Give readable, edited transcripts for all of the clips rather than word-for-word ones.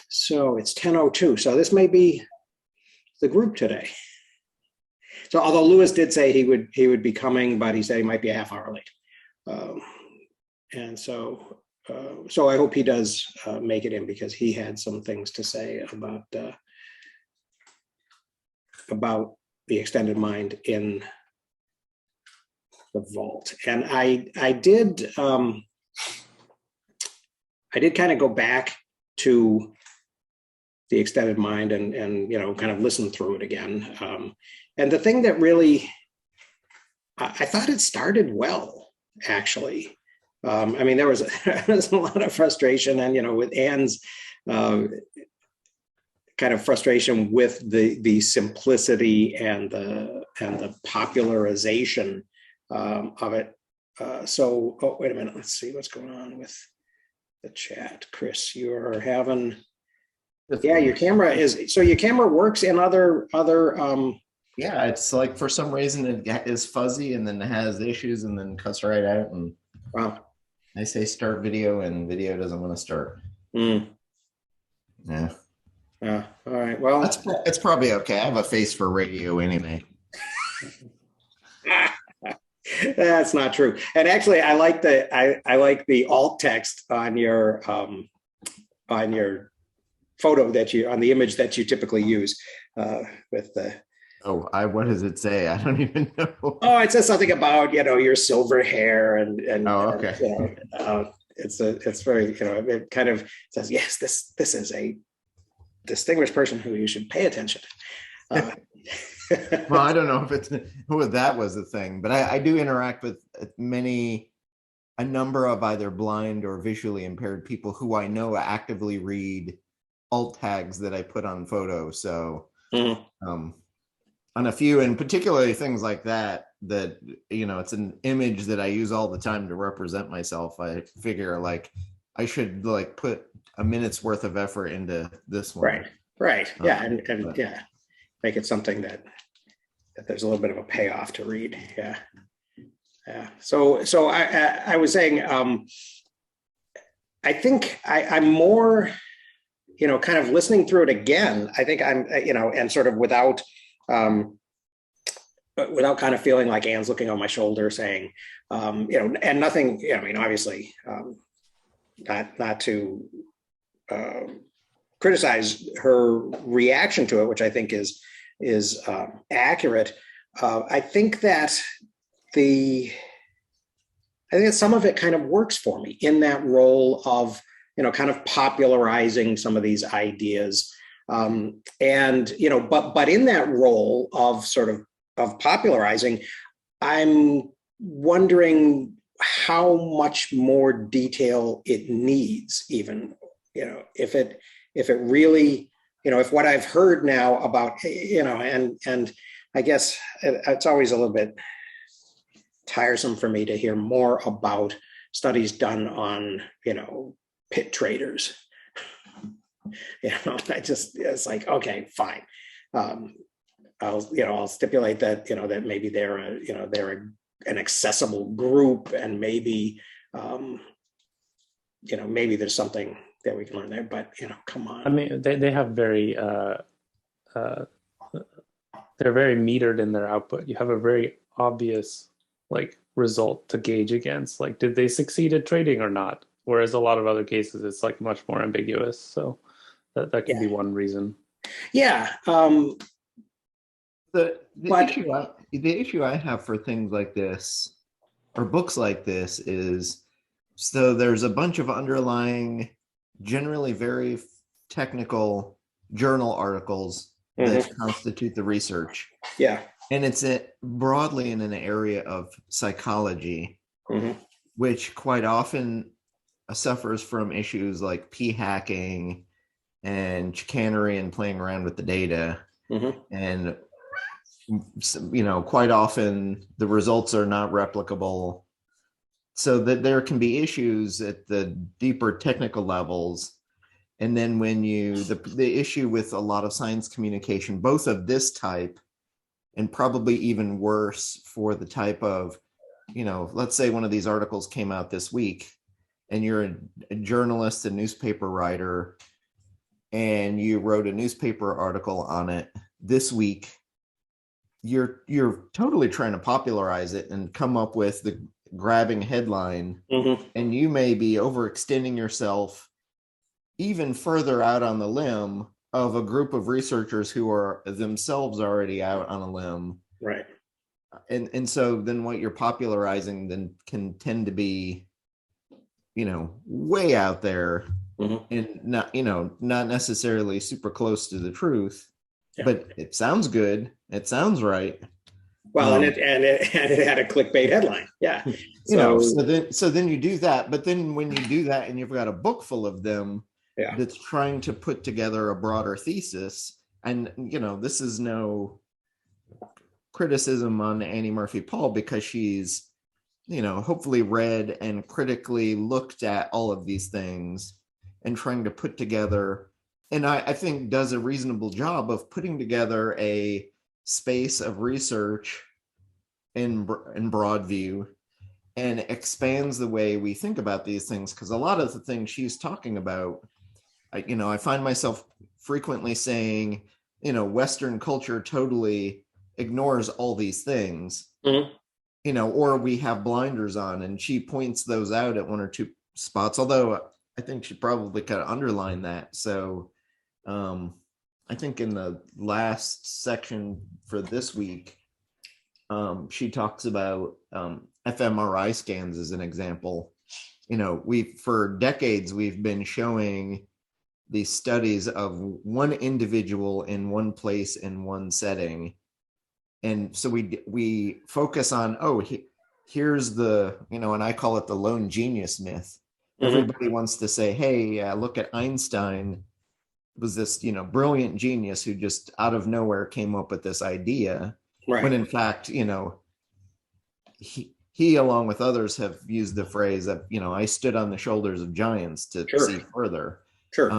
So it's 10:02. So this may be the group today. So although Lewis did say he would be coming, but he said he might be a half hour late. And so I hope he does make it in, because he had some things to say about the extended mind in the vault. And I did kind of go back to the extended mind and kind of listen through it again. And the thing that really, I thought it started well, actually. I mean, there was a lot of frustration, and with Anne's kind of frustration with the simplicity and the popularization of it. Oh, wait a minute. Let's see what's going on with the chat. Chris, you're having. Yeah, your camera works in other. Yeah, it's like for some reason it is fuzzy and then it has issues and then cuts right out. And wow, I say start video and video doesn't want to start. Yeah. All right. Well, it's probably okay. I have a face for radio anyway. That's not true. And actually, I like the alt text on your photo on the image that you typically use with the. Oh, what does it say? I don't even know. Oh, it says something about your silver hair and. Oh, okay. It's very it kind of says, yes, this is a distinguished person who you should pay attention. Well, I don't know if that was the thing, but I do interact with a number of either blind or visually impaired people who I know actively read alt tags that I put on photos. So on a few, and particularly things like that it's an image that I use all the time to represent myself. I figure I should put a minute's worth of effort into this one. Right. Yeah. And yeah, make it something that there's a little bit of a payoff to read. Yeah. Yeah. So I was saying, I think I'm more, kind of listening through it again. I think I'm, and sort of without kind of feeling like Anne's looking on my shoulder saying, and nothing, obviously, not to criticize her reaction to it, which I think is accurate. I think that some of it kind of works for me in that role of, kind of popularizing some of these ideas. But in that role of sort of popularizing, I'm wondering how much more detail it needs, even, if it really, if what I've heard now about, and I guess it's always a little bbit tiresome for me to hear more about studies done on, pit traders. It's like, okay, fine. I'll stipulate that, that maybe they're an accessible group, and maybe, maybe there's something that we can learn there, but, come on. I mean, they have very, they're very metered in their output. You have a very obvious, result to gauge against, did they succeed at trading or not? Whereas a lot of other cases, it's much more ambiguous. So that can be one reason. Yeah. The issue I have for things like this, or books like this, is so there's a bunch of underlying, generally very technical journal articles that constitute the research. Yeah. And it's broadly in an area of psychology, which quite often suffers from issues like p-hacking and chicanery and playing around with the data. And quite often the results are not replicable, so that there can be issues at the deeper technical levels. And then when the issue with a lot of science communication, both of this type and probably even worse for the type of, let's say one of these articles came out this week and you're a journalist, a newspaper writer, and you wrote a newspaper article on it this week, you're totally trying to popularize it and come up with the grabbing headline, and you may be overextending yourself even further out on the limb of a group of researchers who are themselves already out on a limb. Right. And so then what you're popularizing then can tend to be, way out there, and not necessarily super close to the truth, but it sounds good. It sounds right. Well, and it had a clickbait headline. Yeah. So then you do that, but then when you do that and you've got a book full of them that's trying to put together a broader thesis, and this is no criticism on Annie Murphy Paul, because she's hopefully read and critically looked at all of these things and trying to put together, and I think does a reasonable job of putting together a space of research in broad view, and expands the way we think about these things. Because a lot of the things she's talking about, I find myself frequently saying, Western culture totally ignores all these things, or we have blinders on, and she points those out at one or two spots, although I think she probably could underline that. So I think in the last section for this week, she talks about fMRI scans as an example. For decades, we've been showing these studies of one individual in one place in one setting. And so we focus on, here's the, and I call it the lone genius myth. Everybody wants to say, hey, look at Einstein, was this, brilliant genius who just out of nowhere came up with this idea. Right. When in fact, he along with others have used the phrase that, I stood on the shoulders of giants to see further. Sure.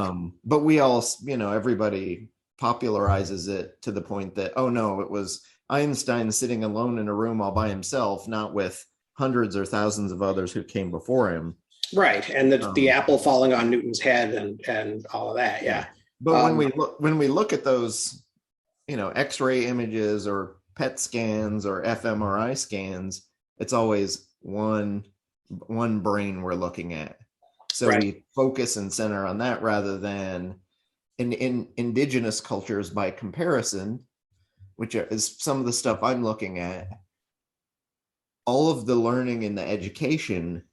But we all, everybody popularizes it to the point that, oh no, it was Einstein sitting alone in a room all by himself, not with hundreds or thousands of others who came before him. Right. And the apple falling on Newton's head and all of that. Yeah. But when we look at those, X-ray images or PET scans or fMRI scans, it's always one brain we're looking at. So we focus and center on that rather than in indigenous cultures by comparison, which is some of the stuff I'm looking at. All of the learning in the education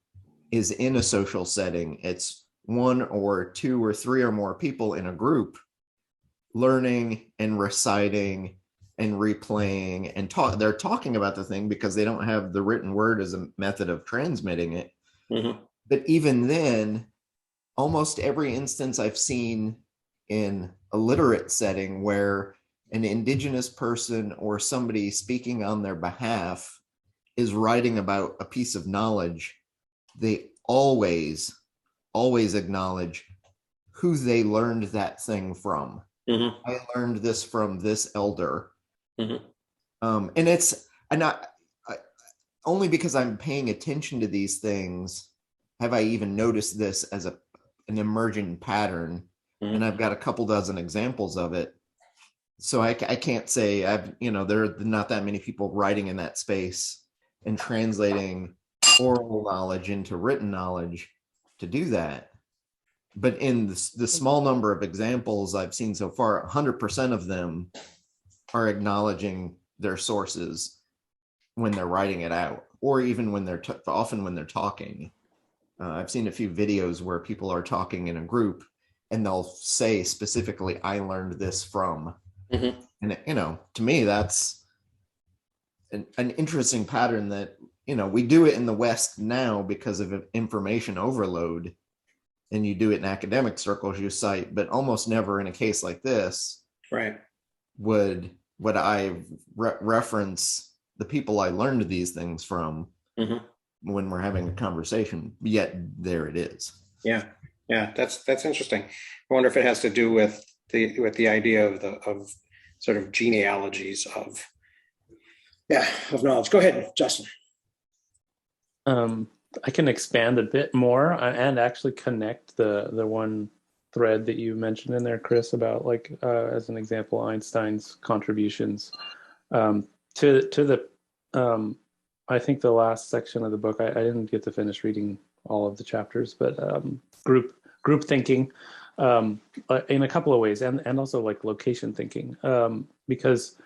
is in a social setting. It's one or two or three or more people in a group learning and reciting and replaying and they're talking about the thing because they don't have the written word as a method of transmitting it. But even then, almost every instance I've seen in a literate setting where an indigenous person or somebody speaking on their behalf is writing about a piece of knowledge, they always acknowledge who they learned that thing from. I learned this from this elder. And it's only because I'm paying attention to these things have I even noticed this as an emergent pattern. And I've got a couple dozen examples of it. So I can't say there are not that many people writing in that space and translating oral knowledge into written knowledge to do that. But in the small number of examples I've seen so far, 100% of them are acknowledging their sources when they're writing it out, or even when they're often when they're talking. I've seen a few videos where people are talking in a group and they'll say specifically, I learned this from. And to me, that's an interesting pattern that, we do it in the West now because of information overload, and you do it in academic circles, you cite, but almost never in a case like this would I reference the people I learned these things from when we're having a conversation, yet there it is. Yeah, that's interesting. I wonder if it has to do with the idea of sort of genealogies of knowledge. Go ahead, Justin. I can expand a bit more and actually connect the one thread that you mentioned in there, Chris, about like as an example, Einstein's contributions to the I think the last section of the book. I didn't get to finish reading all of the chapters, but group thinking in a couple of ways, and also like location thinking, because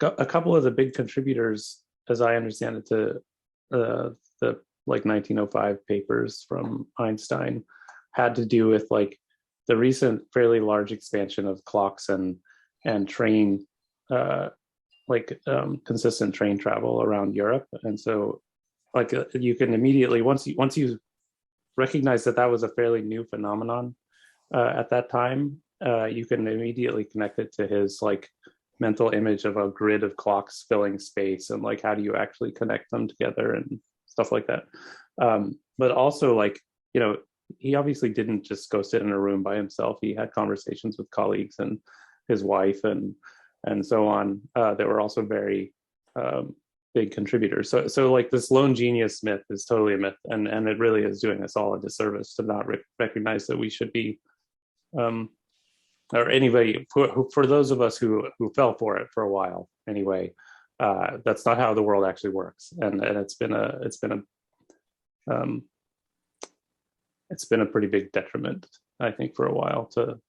a couple of the big contributors, as I understand it, to the like 1905 papers from Einstein had to do with like the recent fairly large expansion of clocks and train consistent train travel around Europe. And so like you can immediately, once you recognize that that was a fairly new phenomenon at that time, you can immediately connect it to his like mental image of a grid of clocks filling space, and like how do you actually connect them together and stuff like that. But also, like, you know, he obviously didn't just go sit in a room by himself. He had conversations with colleagues and his wife and so on that were also very big contributors. So like this lone genius myth is totally a myth, and it really is doing us all a disservice to not recognize that we should be, or anybody, for those of us who fell for it for a while anyway, that's not how the world actually works, and it's been a pretty big detriment, I think, for a while to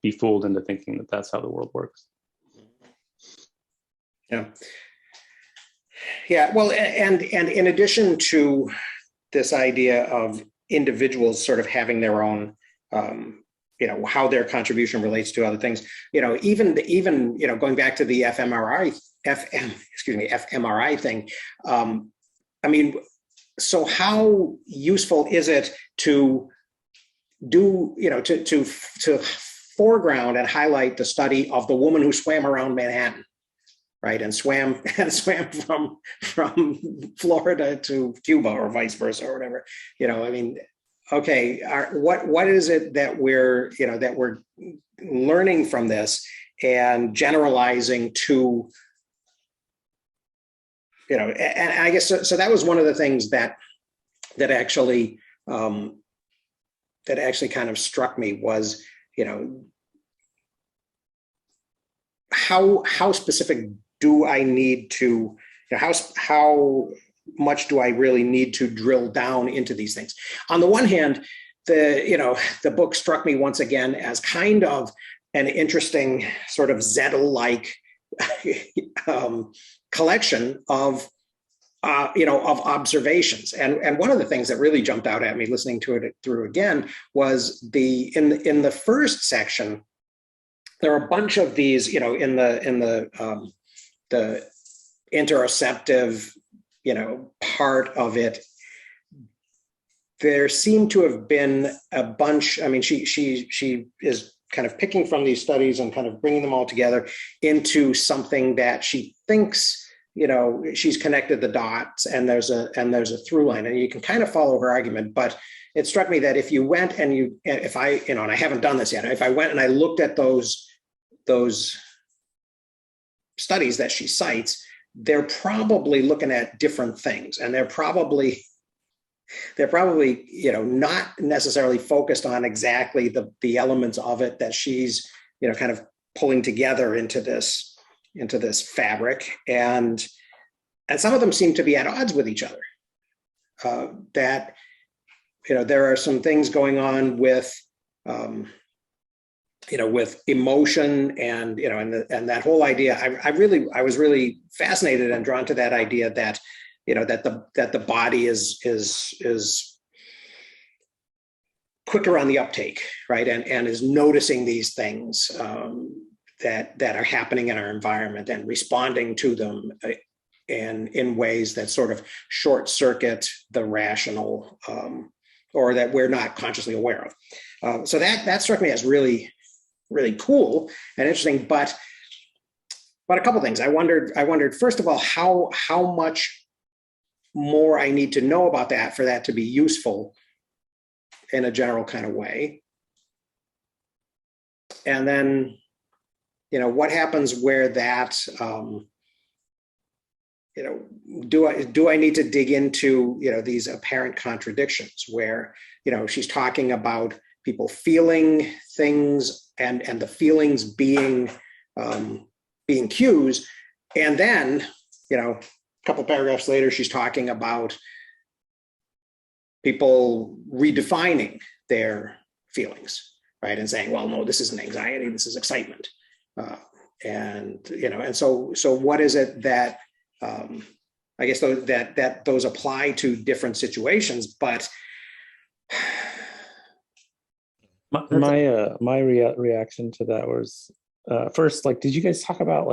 be fooled into thinking that that's how the world works. Yeah. Well, and in addition to this idea of individuals sort of having their own, how their contribution relates to other things, even going back to the fMRI thing. I mean, so how useful is it to do, to foreground and highlight the study of the woman who swam around Manhattan, right, and swam from Florida to Cuba or vice versa or whatever? I mean, okay, what is it that we're learning from this and generalizing to? And I guess so that was one of the things that actually kind of struck me was, how specific do I need to, how much do I really need to drill down into these things? On the one hand, the book struck me once again as kind of an interesting sort of Zettel-like collection of observations. And one of the things that really jumped out at me listening to it through again was in the first section, there are a bunch of these, in the interoceptive, part of it. There seemed to have been a bunch. I mean, she is kind of picking from these studies and kind of bringing them all together into something that she thinks, she's connected the dots, and there's a through line, and you can kind of follow her argument. But it struck me that if you went and and I haven't done this yet, if I went and I looked at those studies that she cites, they're probably looking at different things, and they're probably not necessarily focused on exactly the elements of it that she's kind of pulling together into this fabric, and some of them seem to be at odds with each other. That there are some things going on with with emotion and and that whole idea. I was really fascinated and drawn to that idea that that the body is quicker on the uptake, right, and is noticing these things that are happening in our environment and responding to them in ways that sort of short circuit the rational, or that we're not consciously aware of. So that struck me as really, really cool and interesting. But a couple of things. I wondered first of all how much more I need to know about that for that to be useful in a general kind of way. And then, what happens where that, do I need to dig into, these apparent contradictions where, she's talking about, people feeling things and the feelings being cues. And then, a couple paragraphs later, she's talking about people redefining their feelings, right? And saying, well, no, this isn't anxiety, this is excitement. And so what is it that, I guess that those apply to different situations, but my reaction to that was first, like, did you guys talk about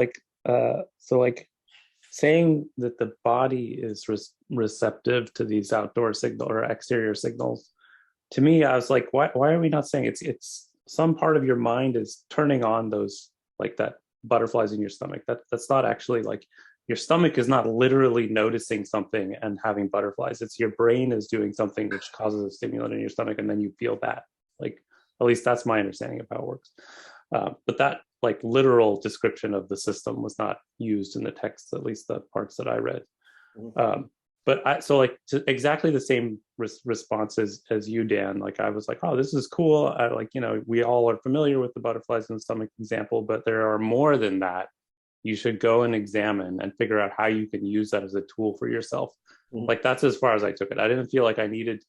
saying that the body is receptive to these outdoor signal or exterior signals? To me, I was like, why are we not saying it's some part of your mind is turning on those, like that butterflies in your stomach? That's not actually, like, your stomach is not literally noticing something and having butterflies. It's your brain is doing something which causes a stimulant in your stomach, and then you feel that. Like, at least that's my understanding of how it works. But that, like, literal description of the system was not used in the text, at least the parts that I read. Exactly the same responses as you, Dan. Like, I was like, oh, this is cool. We all are familiar with the butterflies in the stomach example, but there are more than that. You should go and examine and figure out how you can use that as a tool for yourself. Like, that's as far as I took it. I didn't feel like I needed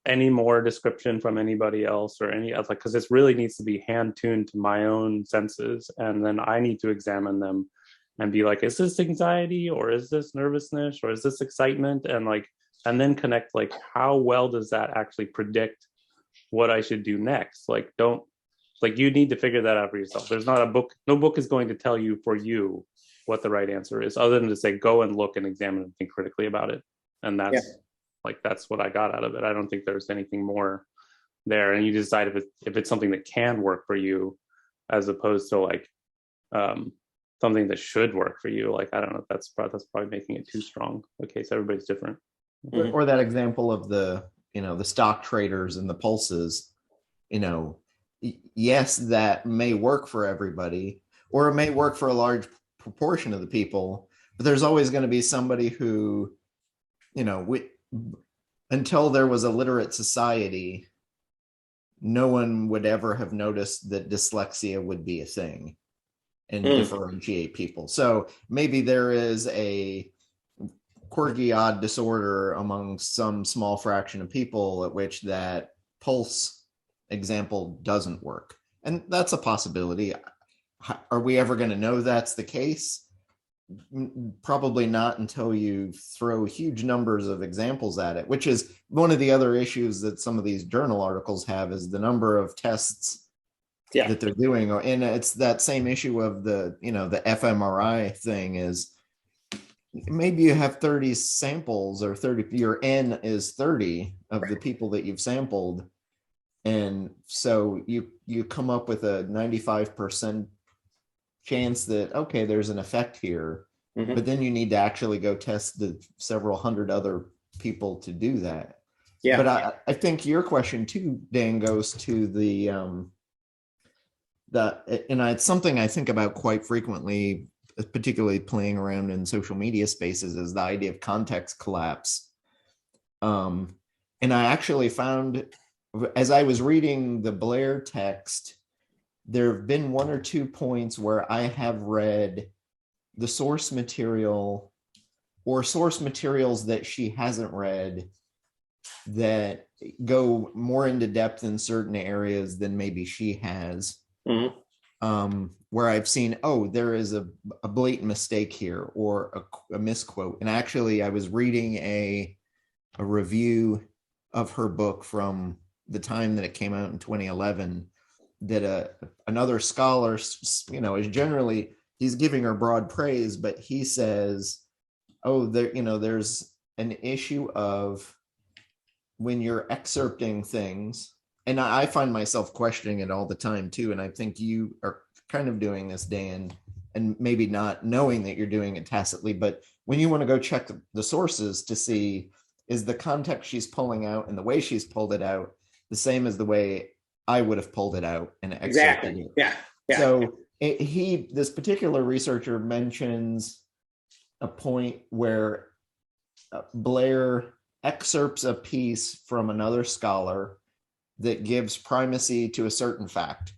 any more description from anybody else or any other, because this really needs to be hand tuned to my own senses, and then I need to examine them and be like, is this anxiety, or is this nervousness, or is this excitement? And then connect, like, how well does that actually predict what I should do next? You need to figure that out for yourself. There's not a book, no book is going to tell you for you what the right answer is, other than to say, go and look and examine and think critically about it. And that's what I got out of it. I don't think there's anything more there. And you decide if it's something that can work for you, as opposed to something that should work for you. Like, I don't know, that's probably making it too strong a case. Everybody's different. Or that example of the stock traders and the pulses, yes, that may work for everybody, or it may work for a large proportion of the people, but there's always going to be somebody who, until there was a literate society, no one would ever have noticed that dyslexia would be a thing and differentiate people. So maybe there is a quirky, odd disorder among some small fraction of people at which that pulse example doesn't work. And that's a possibility. Are we ever going to know that's the case? Probably not, until you throw huge numbers of examples at it, which is one of the other issues that some of these journal articles have, is the number of tests that they're doing. And it's that same issue of the fMRI thing, is maybe you have 30 samples, or 30, your N is 30 of the people that you've sampled. And so you come up with a 95% chance that, okay, there's an effect here, but then you need to actually go test the several hundred other people to do that. Yeah. But I think your question too, Dan, goes to and it's something I think about quite frequently, particularly playing around in social media spaces, is the idea of context collapse. And I actually found, as I was reading the Blair text, there have been one or two points where I have read the source material, or source materials that she hasn't read, that go more into depth in certain areas than maybe she has. Where I've seen, there is a blatant mistake here, or a misquote. And actually, I was reading a review of her book from the time that it came out in 2011, that another scholar, is generally, he's giving her broad praise, but he says, there's an issue of when you're excerpting things, and I find myself questioning it all the time too, and I think you are kind of doing this, Dan, and maybe not knowing that you're doing it tacitly, but when you want to go check the sources to see, is the context she's pulling out and the way she's pulled it out the same as the way I would have pulled it out and excerpted it? Yeah. So this particular researcher mentions a point where Blair excerpts a piece from another scholar that gives primacy to a certain fact.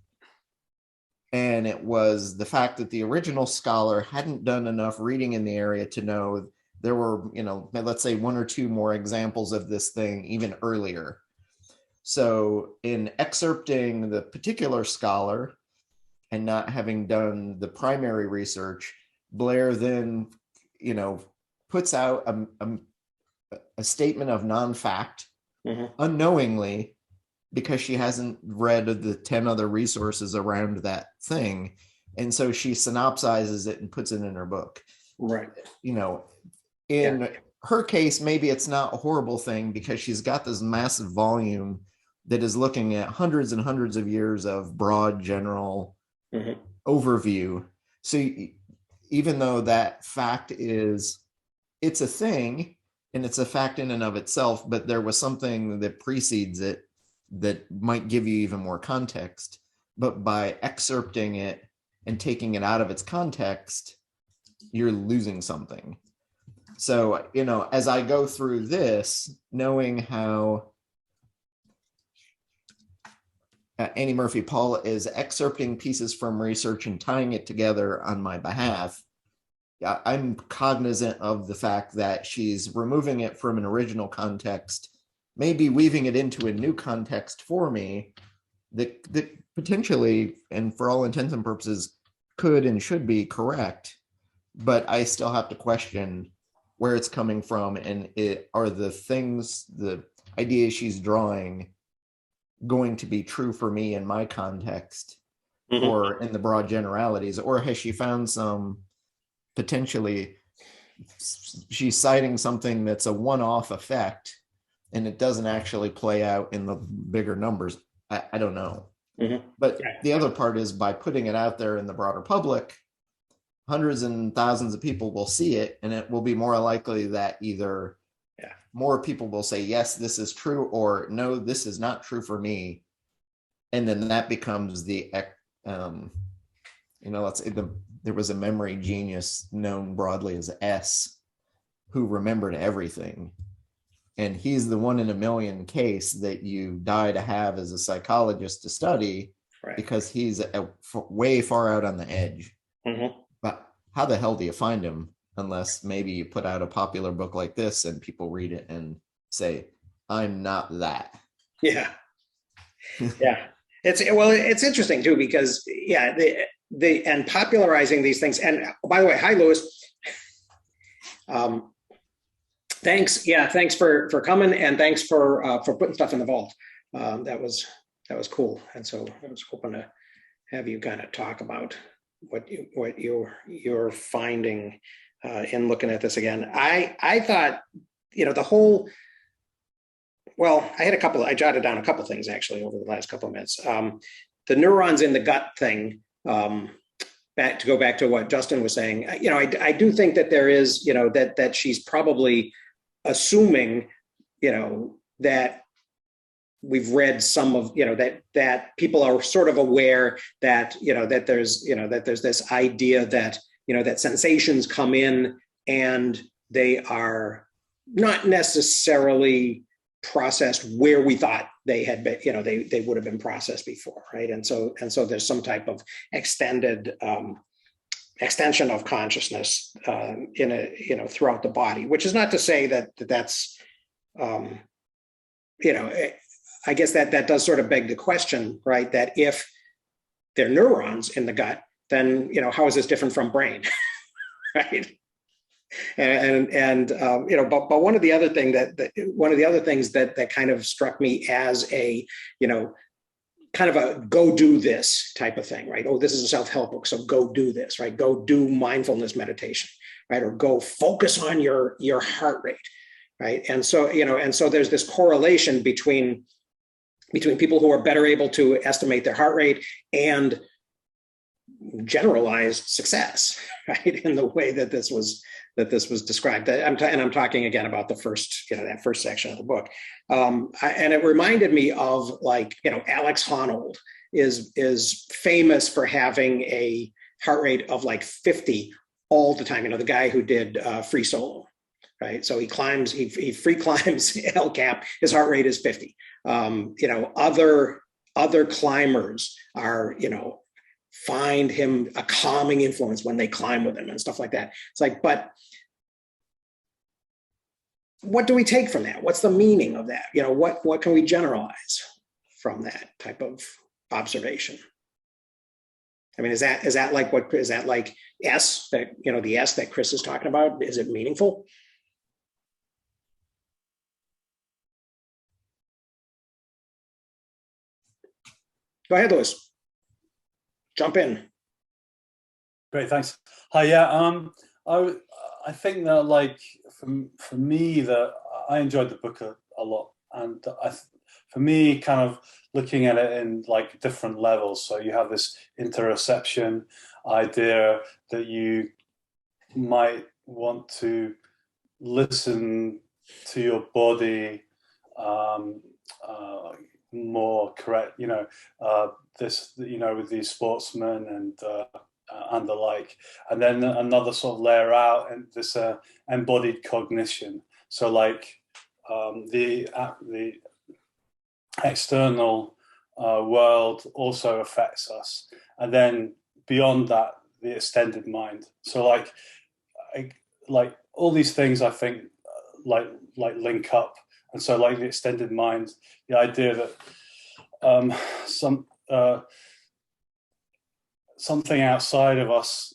And it was the fact that the original scholar hadn't done enough reading in the area to know there were, let's say 1 or 2 more examples of this thing even earlier. So in excerpting the particular scholar and not having done the primary research, Blair then, puts out a statement of non-fact unknowingly, because she hasn't read the 10 other resources around that thing. And so she synopsizes it and puts it in her book. Right. In her case, maybe it's not a horrible thing because she's got this massive volume that is looking at hundreds and hundreds of years of broad general overview. So even though that fact it's a thing and it's a fact in and of itself, but there was something that precedes it that might give you even more context. But by excerpting it and taking it out of its context, you're losing something. So, as I go through this, knowing how Annie Murphy Paul is excerpting pieces from research and tying it together on my behalf, I'm cognizant of the fact that she's removing it from an original context, maybe weaving it into a new context for me that potentially, and for all intents and purposes, could and should be correct, but I still have to question where it's coming from, and are the ideas she's drawing going to be true for me in my context or in the broad generalities, or has she found some potentially, she's citing something that's a one-off effect and it doesn't actually play out in the bigger numbers. I don't know. But the other part is, by putting it out there in the broader public, hundreds and thousands of people will see it, and it will be more likely that either more people will say, yes, this is true, or no, this is not true for me. And then that becomes the, let's say there was a memory genius known broadly as S, who remembered everything. And he's the 1 in a million case that you die to have as a psychologist to study, because he's way far out on the edge. But how the hell do you find him unless maybe you put out a popular book like this and people read it and say, I'm not that. Yeah. It's interesting too, because and popularizing these things. And by the way, hi, Louis. Thanks. Thanks for coming, and thanks for putting stuff in the vault. That was cool. And so I was hoping to have you kind of talk about what you're finding in looking at this again. I thought, the whole, I jotted down a couple things actually over the last couple of minutes. The neurons in the gut thing, to go back to what Justin was saying, I do think that there is, that she's probably assuming, that we've read some of, that people are sort of aware that, that there's this idea that, that sensations come in and they are not necessarily processed where we thought they had been, they would have been processed before, right? And so there's some type of extension of consciousness throughout the body, which is not to say that's I guess that does sort of beg the question, right? That if they're neurons in the gut, then how is this different from brain, right? But one of the other things that kind of struck me as a kind of a go do this type of thing, right? Oh, this is a self-help book, so go do this, right? Go do mindfulness meditation, right? Or go focus on your heart rate, right? And so there's this correlation between people who are better able to estimate their heart rate and generalized success, right? In the way that this was described. I'm talking again about the first, that first section of the book. And it reminded me of Alex Honnold is famous for having a heart rate of 50 all the time. The guy who did free solo, right? So he free climbs El Cap, his heart rate is 50. Other climbers are, find him a calming influence when they climb with him and stuff like that. It's like, but what do we take from that? What's the meaning of that? What can we generalize from that type of observation? I mean, is that like S that, the S that Chris is talking about? Is it meaningful? Go ahead, Lewis. Jump in. Great, thanks. Hi, yeah. I think that, like, for me, that I enjoyed the book a lot, and for me, kind of looking at it in like different levels. So you have this interoception idea that you might want to listen to your body more correct, with these sportsmen and the like, and then another sort of layer out, and this embodied cognition. So like the external world also affects us, and then beyond that, the extended mind. So like all these things, I think, like link up. And so, like the extended mind, the idea that something outside of us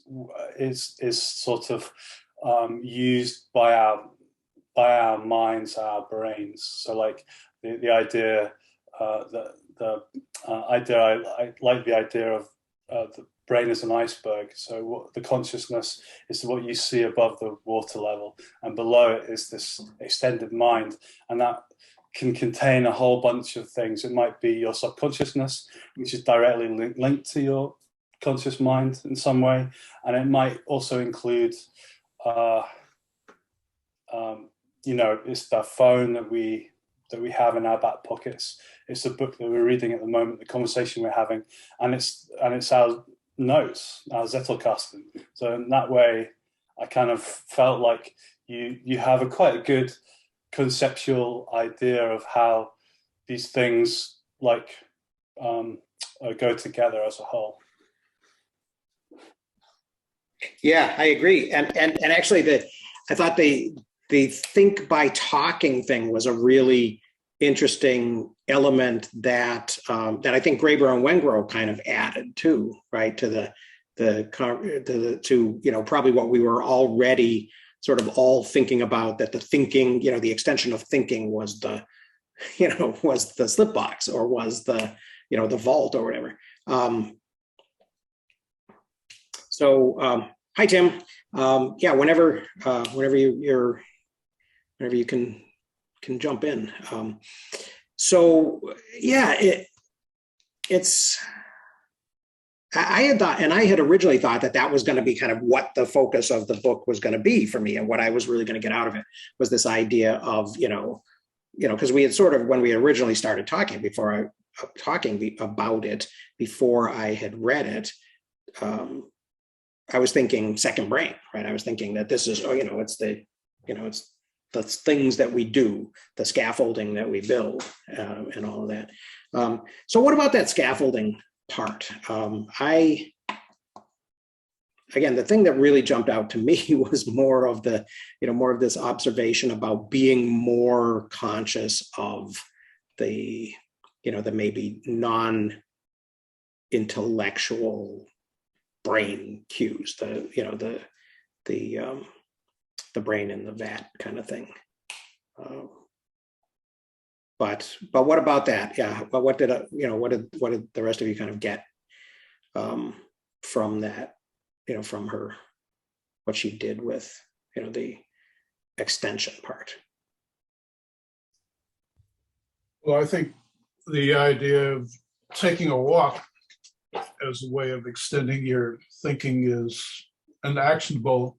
is sort of used by our minds, our brains. So, like the idea I like the idea of the brain as an iceberg. So what the consciousness is what you see above the water level, and below it is this extended mind, and that can contain a whole bunch of things. It might be your subconsciousness, which is directly linked to your conscious mind in some way, and it might also include it's the phone that we have in our back pockets. It's the book that we're reading at the moment, the conversation we're having, and it's our notes, our Zettelkasten. So in that way, I kind of felt like you have quite a good conceptual idea of how these things go together as a whole. Yeah, I agree, and actually, I thought the think by talking thing was a really interesting element that I think Graeber and Wengrow kind of added too, right, to probably what we were already sort of all thinking about, that the thinking, the extension of thinking was the slip box, or was the vault or whatever. Hi Tim. Whenever you can jump in. I had originally thought that was going to be kind of what the focus of the book was going to be for me, and what I was really going to get out of it was this idea of, because we had sort of, when we originally started talking about it, before I had read it, I was thinking second brain, right? I was thinking that this is, it's the things that we do, the scaffolding that we build, and all of that. So what about that scaffolding part? Again, the thing that really jumped out to me was more of this observation about being more conscious of the maybe non-intellectual brain cues, the brain in the vat kind of thing. But what about that? Yeah. But what did the rest of you kind of get from that? From her, what she did with the extension part. Well, I think the idea of taking a walk as a way of extending your thinking is an actionable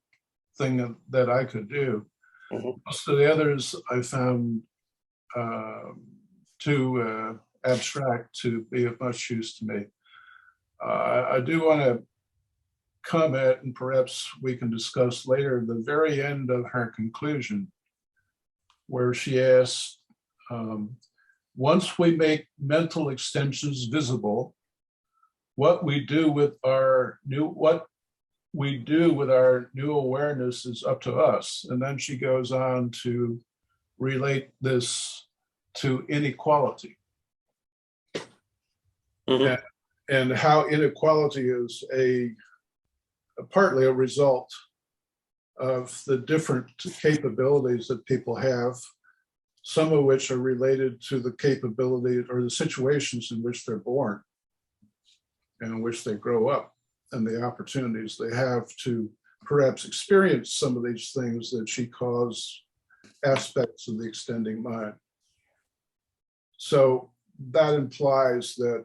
thing that I could do. Mm-hmm. Most of the others I found too abstract to be of much use to me. I do want to comment, and perhaps we can discuss later, the very end of her conclusion, where she asks, once we make mental extensions visible, what we do with our new awareness is up to us. And then she goes on to relate this to inequality. Mhm. And how inequality is partly a result of the different capabilities that people have, some of which are related to the capability or the situations in which they're born and in which they grow up, and the opportunities they have to perhaps experience some of these things that she calls aspects of the extending mind. So that implies that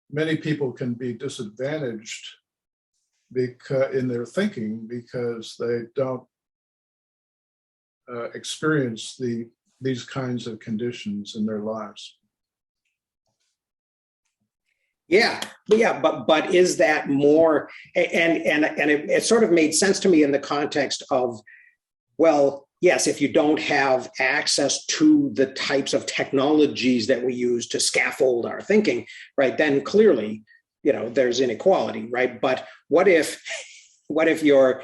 many people can be disadvantaged in their thinking because they don't experience these kinds of conditions in their lives. But is that more? And it sort of made sense to me in the context of, well, yes, if you don't have access to the types of technologies that we use to scaffold our thinking, right, then clearly, there's inequality, right? But what if you're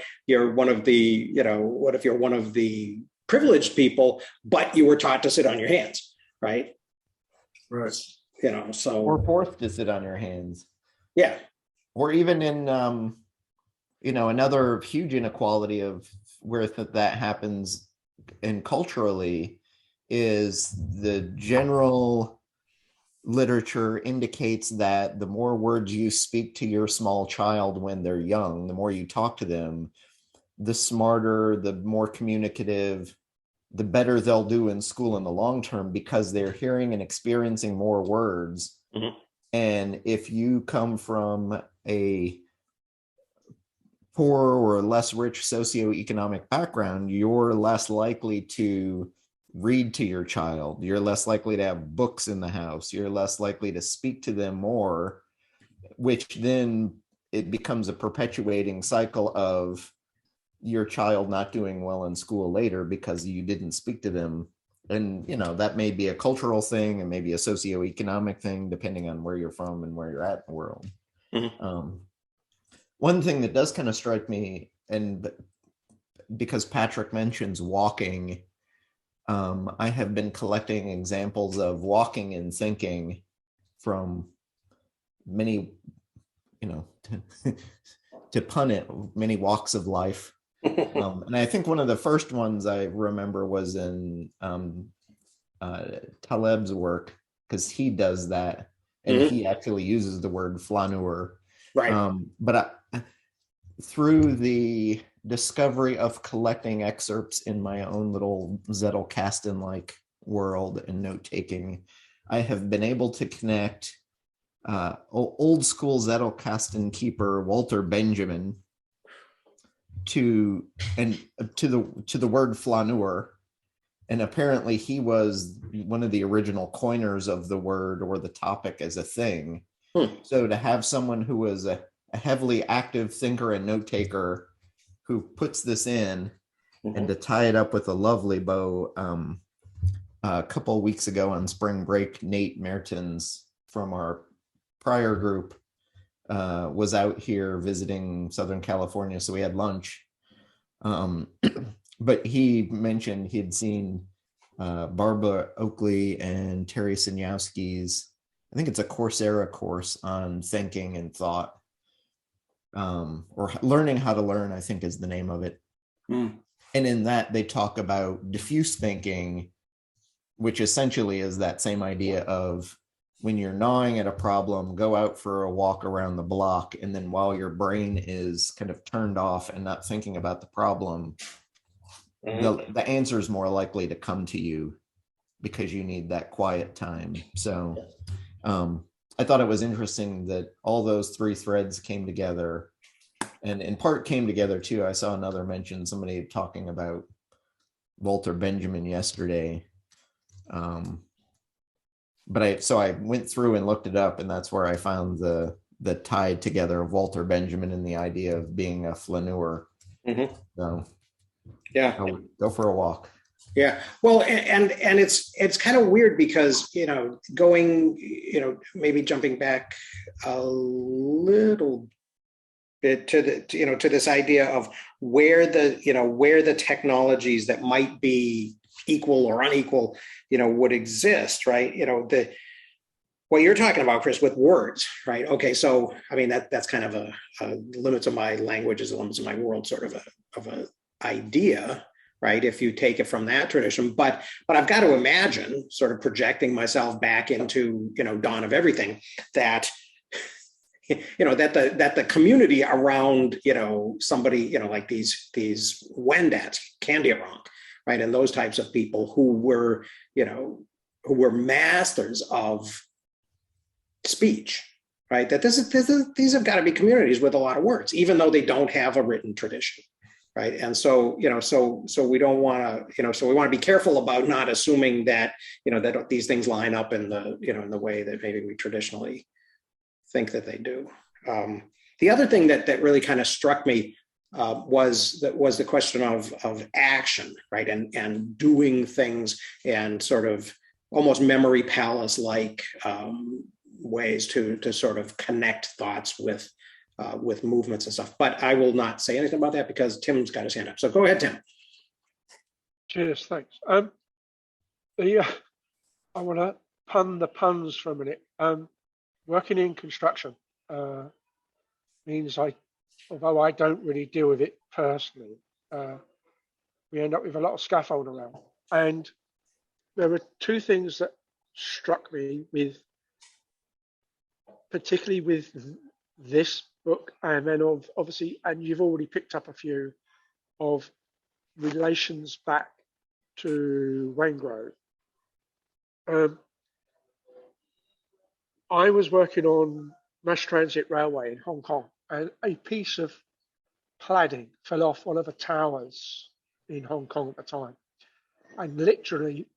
one of the privileged people, but you were taught to sit on your hands, right? Right. So Or forced to sit on your hands. Yeah. Or even in, another huge inequality of where that happens and culturally is the general literature indicates that the more words you speak to your small child when they're young, the more you talk to them, the smarter, the more communicative, the better they'll do in school in the long term because they're hearing and experiencing more words. Mm-hmm. And if you come from a poor or less rich socioeconomic background, you're less likely to read to your child. You're less likely to have books in the house. You're less likely to speak to them more, which then it becomes a perpetuating cycle of your child not doing well in school later because you didn't speak to them. And, that may be a cultural thing and maybe a socioeconomic thing, depending on where you're from and where you're at in the world. Mm-hmm. One thing that does kind of strike me, and because Patrick mentions walking, I have been collecting examples of walking and thinking from many, to pun it, many walks of life. And I think one of the first ones I remember was in Taleb's work, because he does that, and he actually uses the word flaneur. Right. But through the discovery of collecting excerpts in my own little Zettelkasten-like world and note-taking, I have been able to connect old school Zettelkasten keeper Walter Benjamin to the word flaneur. And apparently he was one of the original coiners of the word or the topic as a thing. So to have someone who was a heavily active thinker and note taker who puts this in, and to tie it up with a lovely bow, a couple of weeks ago on spring break, Nate Mertens from our prior group was out here visiting Southern California, so we had lunch. But he mentioned he'd seen Barbara Oakley and Terry Sanyowski's, I think it's a Coursera course on thinking and thought, or learning how to learn, I think is the name of it. And in that they talk about diffuse thinking, which essentially is that same idea of when you're gnawing at a problem, go out for a walk around the block. And then while your brain is kind of turned off and not thinking about the problem, the answer is more likely to come to you because you need that quiet time. So I thought it was interesting that all those three threads came together, and in part came together too. I saw another mention, somebody talking about Walter Benjamin yesterday. But I went through and looked it up, and that's where I found the tie together of Walter Benjamin and the idea of being a flaneur. So yeah, go for a walk. Yeah. Well, and it's kind of weird because, going, maybe jumping back a little bit to to this idea of where the technologies that might be equal or unequal, would exist, right? What you're talking about, Chris, with words, right? Okay, so I mean that's kind of a limits of my language is the limits of my world sort of a idea, right? If you take it from that tradition, but I've got to imagine, sort of projecting myself back into dawn of everything, that that the community around somebody like these Wendats, Candy-Wrong, right, and those types of people who were masters of speech, right? That these have got to be communities with a lot of words, even though they don't have a written tradition, right? And so so we don't want to so we want to be careful about not assuming that that these things line up in the in the way that maybe we traditionally think that they do. The other thing that really kind of struck me was the question of action, right, and doing things and sort of almost memory palace like ways to sort of connect thoughts with movements and stuff. But I will not say anything about that because Tim's got his hand up. So go ahead, Tim. Cheers, thanks. I want to pun the puns for a minute. Working in construction means although I don't really deal with it personally, we end up with a lot of scaffold around. And there were two things that struck me particularly with this book, and then obviously, and you've already picked up a few of relations back to Wengrove. I was working on mass transit railway in Hong Kong, and a piece of cladding fell off one of the towers in Hong Kong at the time. And literally,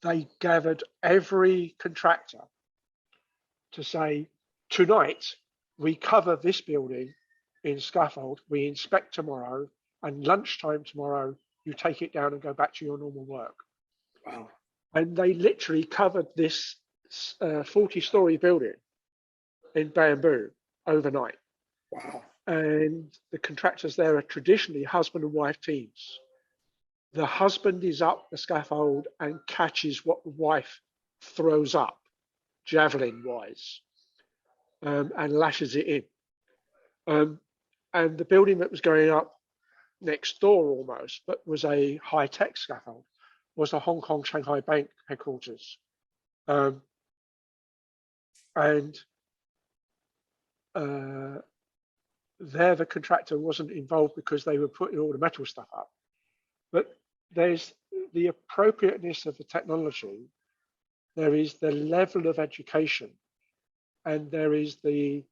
they gathered every contractor to say, tonight, we cover this building in scaffold, we inspect tomorrow, and lunchtime tomorrow, you take it down and go back to your normal work. Wow. And they literally covered this 40-story building in bamboo overnight. Wow. And the contractors there are traditionally husband and wife teams. The husband is up the scaffold and catches what the wife throws up, javelin-wise, and lashes it in. And the building that was going up next door almost, but was a high-tech scaffold, was the Hong Kong Shanghai Bank headquarters. And there the contractor wasn't involved because they were putting all the metal stuff up. But there's the appropriateness of the technology, there is the level of education, and there is the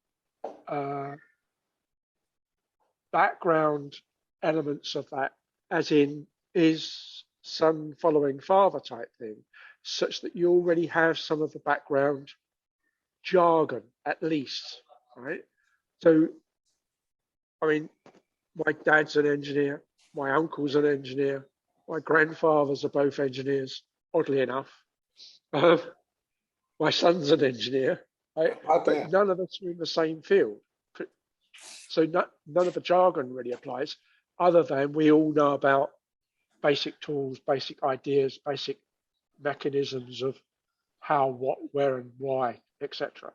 background elements of that, as in is son following father type thing, such that you already have some of the background jargon at least, right? So, I mean, my dad's an engineer, my uncle's an engineer, my grandfathers are both engineers, oddly enough. My son's an engineer, right? But none of us are in the same field. So none of the jargon really applies, other than we all know about basic tools, basic ideas, basic mechanisms of how, what, where, and why, etc.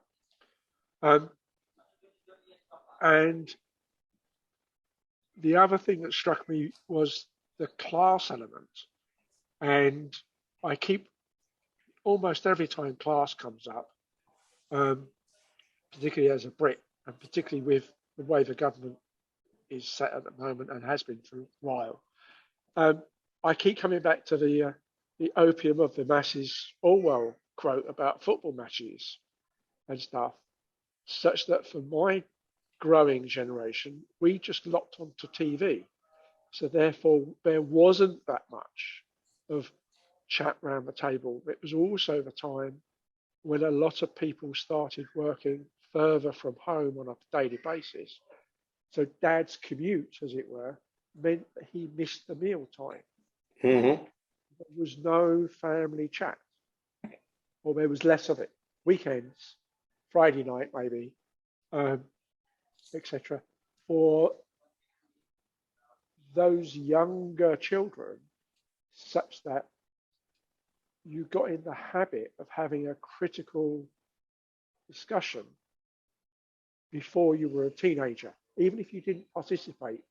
And the other thing that struck me was the class element. And I keep, almost every time class comes up, particularly as a Brit, and particularly with the way the government is set at the moment and has been for a while, I keep coming back to the opium of the masses Orwell quote about football matches and stuff, such that for my growing generation, we just locked onto TV. So therefore, there wasn't that much of chat around the table. It was also the time when a lot of people started working further from home on a daily basis. So dad's commute, as it were, meant that he missed the meal time. Mm-hmm. there was no family chat, or there was less of it. Weekends, Friday night maybe, etc. For those younger children, such that you got in the habit of having a critical discussion before you were a teenager. Even if you didn't participate,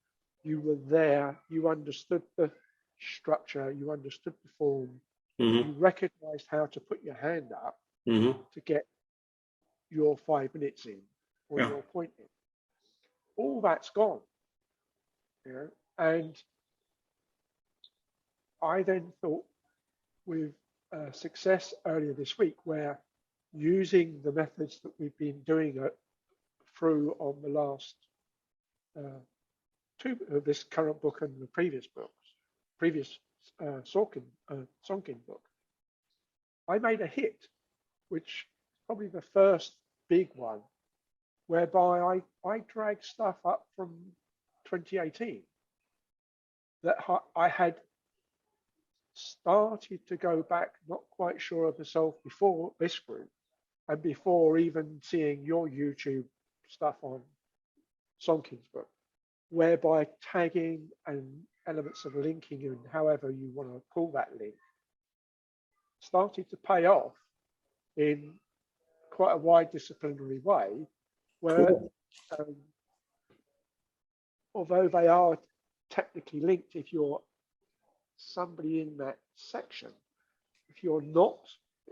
you were there, you understood the structure, you understood the form, Mm-hmm. you recognized how to put your hand up Mm-hmm. to get your 5 minutes in or Yeah. your point in. All that's gone. You know? And I then thought with success earlier this week, where using the methods that we've been doing it through on the last two, this current book and the previous Sorkin book, I made a hit, which probably the first big one, whereby I dragged stuff up from 2018 that I had started to go back, not quite sure of myself before this group, and before even seeing your YouTube stuff on Sonkin's book, whereby tagging and elements of linking and however you want to call that link started to pay off in quite a wide disciplinary way, where Cool. although they are technically linked, if you're somebody in that section, if you're not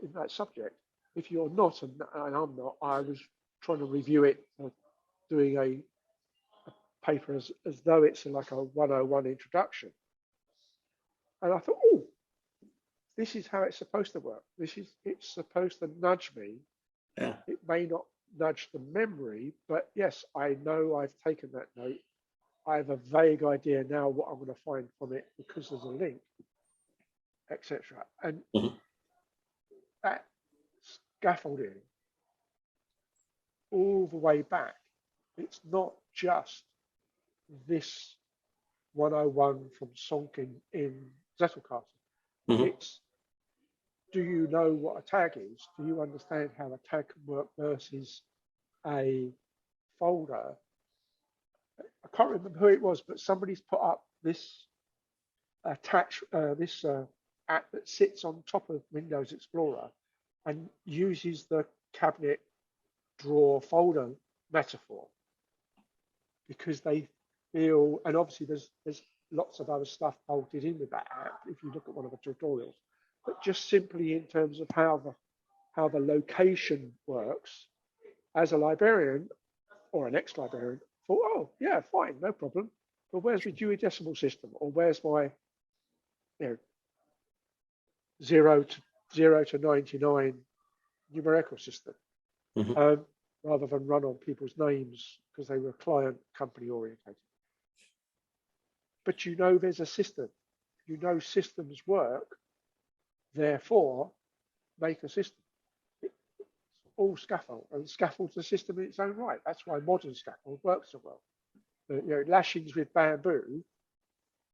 in that subject, if you're not, and I'm not, I was trying to review it, doing a paper as though it's like a 101 introduction. And I thought, oh, this is how it's supposed to work. It's supposed to nudge me. Yeah. It may not nudge the memory, but yes, I know I've taken that note. I have a vague idea now what I'm going to find from it because there's a link, etc. And Mhm. that scaffolding all the way back, it's not just this 101 from Sonkin in Zettelkasten. Mhm. It's, do you know what a tag is? Do you understand how a tag can work versus a folder? I can't remember who it was, but somebody's put up this app that sits on top of Windows Explorer and uses the cabinet drawer folder metaphor, because they feel, and obviously there's lots of other stuff bolted in with that app if you look at one of the tutorials, but just simply in terms of how the location works, as a librarian or an ex-librarian thought, oh yeah, fine, no problem, but where's the Dewey Decimal System, or where's my 0 to 99 numerical system, Mhm. rather than run on people's names because they were client company orientated. But you know there's a system. You know systems work, therefore make a system. It's all scaffold, and scaffold's a system in its own right. That's why modern scaffold works so well. Lashings with bamboo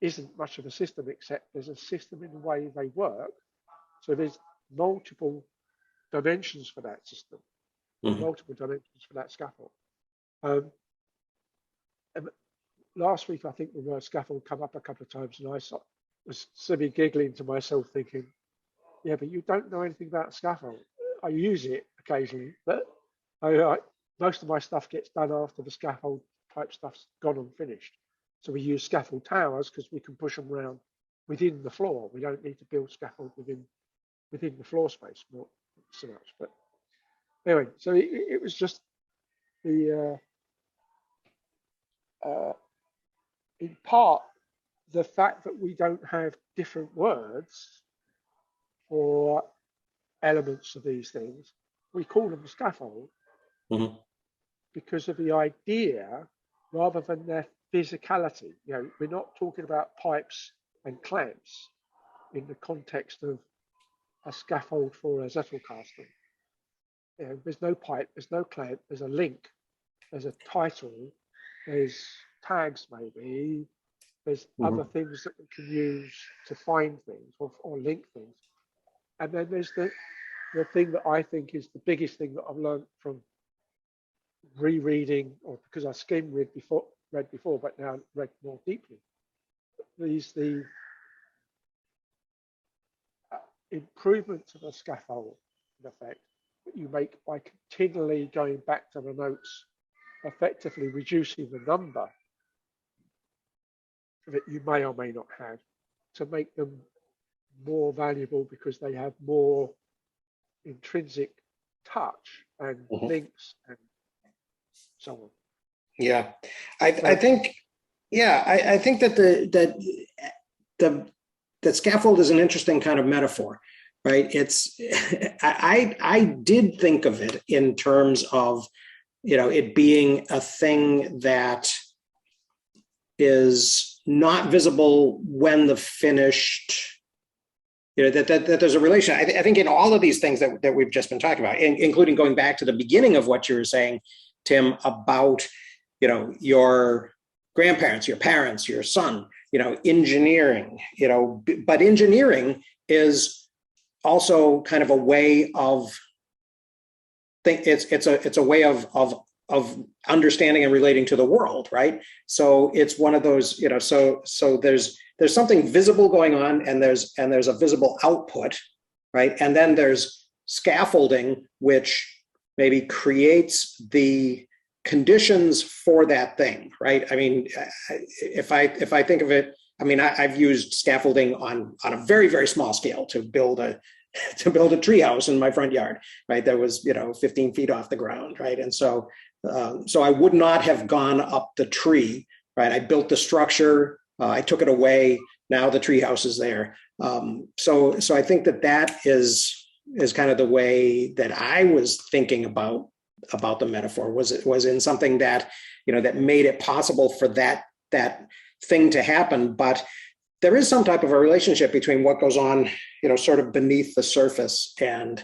isn't much of a system, except there's a system in the way they work. So there's multiple dimensions for that system, Mhm. multiple dimensions for that scaffold. And last week, I think the word scaffold come up a couple of times, and I was semi giggling to myself, thinking, "Yeah, but you don't know anything about scaffold." I use it occasionally, but most of my stuff gets done after the scaffold type stuff's gone and finished. So we use scaffold towers because we can push them around within the floor. We don't need to build scaffold within the floor space, not so much. But anyway, so it was just the in part the fact that we don't have different words for elements of these things. We call them scaffold Mhm. because of the idea rather than their physicality. We're not talking about pipes and clamps in the context of a scaffold for a Zettelkasten. There's no pipe, there's no clamp, there's a link, there's a title, there's tags maybe, There's other things that we can use to find things or link things. And then there's the thing that I think is the biggest thing that I've learned from rereading, or because I read before, but now read more deeply, is the improvement to the scaffold, in effect, that you make by continually going back to the notes, effectively reducing the number that you may or may not have, to make them more valuable because they have more intrinsic touch and links and so on. Yeah, I think that scaffold is an interesting kind of metaphor, right? It's I did think of it in terms of, it being a thing that is not visible when the finished, that there's a relation. I think in all of these things that we've just been talking about, including going back to the beginning of what you were saying, Tim, about, your grandparents, your parents, your son, engineering, but engineering is also kind of a way of it's a way of understanding and relating to the world, right? So it's one of those, so there's something visible going on, and there's a visible output, right? And then there's scaffolding, which maybe creates the conditions for that thing, right? I mean, if I think of it, I mean, I've used scaffolding on a very, very small scale to build a treehouse in my front yard, right? That was 15 feet off the ground, right? And so I would not have gone up the tree, right? I built the structure, I took it away. Now the treehouse is there. So I think that is kind of the way that I was thinking about the metaphor. Was in something that that made it possible for that thing to happen. But there is some type of a relationship between what goes on, sort of beneath the surface and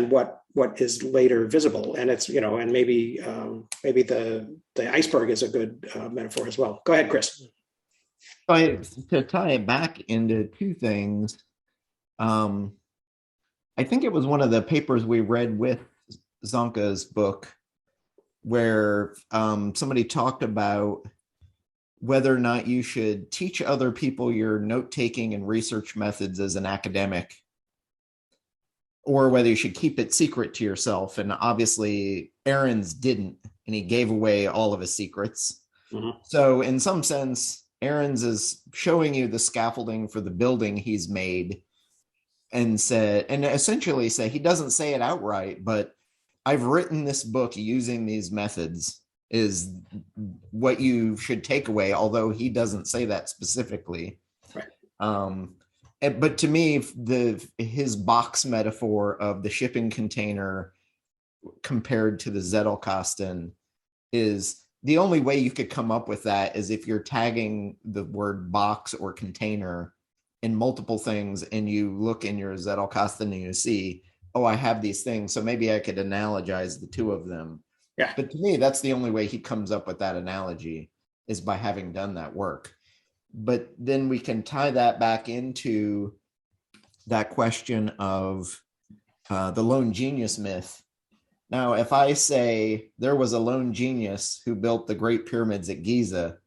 what is later visible. And it's, and maybe the iceberg is a good metaphor as well. Go ahead, Chris. To tie it back into two things, I think it was one of the papers we read with Zonka's book where somebody talked about whether or not you should teach other people your note-taking and research methods as an academic, or whether you should keep it secret to yourself. And obviously Aaron's didn't, and he gave away all of his secrets. So in some sense, Aaron's is showing you the scaffolding for the building he's made, and essentially say, he doesn't say it outright, but I've written this book using these methods is what you should take away, although he doesn't say that specifically. Right. But to me, his box metaphor of the shipping container compared to the Zettelkasten is the only way you could come up with that is if you're tagging the word box or container in multiple things, and you look in your Zettelkasten and you see, oh, I have these things, so maybe I could analogize the two of them. Yeah. But to me, that's the only way he comes up with that analogy, is by having done that work. But then we can tie that back into that question of the lone genius myth. Now, if I say there was a lone genius who built the Great Pyramids at Giza,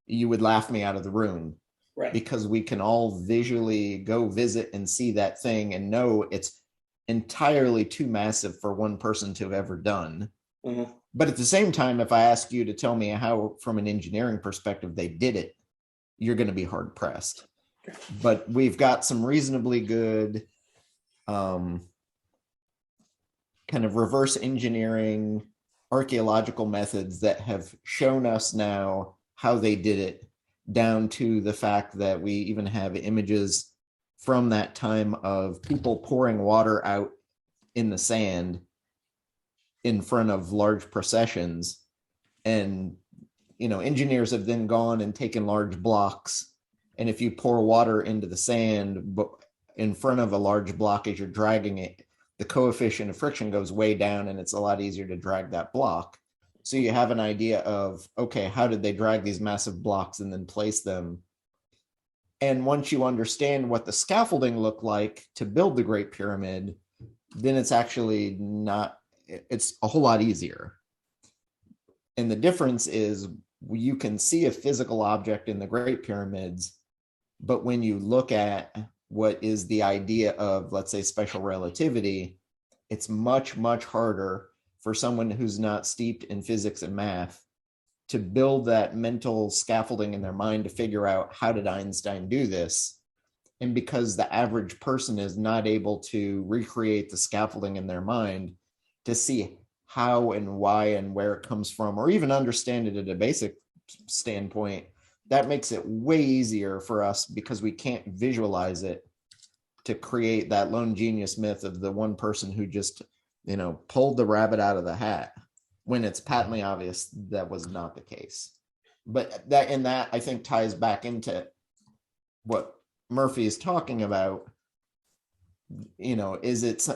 you would laugh me out of the room. Right. Because we can all visually go visit and see that thing and know it's entirely too massive for one person to have ever done. But at the same time, if I ask you to tell me how, from an engineering perspective, they did it, you're going to be hard pressed. But we've got some reasonably good kind of reverse engineering archaeological methods that have shown us now how they did it, down to the fact that we even have images from that time of people pouring water out in the sand in front of large processions. And, engineers have then gone and taken large blocks. And if you pour water into the sand in front of a large block as you're dragging it, the coefficient of friction goes way down, and it's a lot easier to drag that block. So you have an idea of, okay, how did they drag these massive blocks and then place them? And once you understand what the scaffolding looked like to build the Great Pyramid, then it's actually not, it's a whole lot easier. And the difference is you can see a physical object in the Great Pyramids, but when you look at what is the idea of, let's say, special relativity, it's much, much harder for someone who's not steeped in physics and math to build that mental scaffolding in their mind to figure out, how did Einstein do this? And because the average person is not able to recreate the scaffolding in their mind to see how and why and where it comes from, or even understand it at a basic standpoint, that makes it way easier for us, because we can't visualize it, to create that lone genius myth of the one person who just, pulled the rabbit out of the hat, when it's patently obvious that was not the case. But that I think ties back into what Murphy is talking about. Is it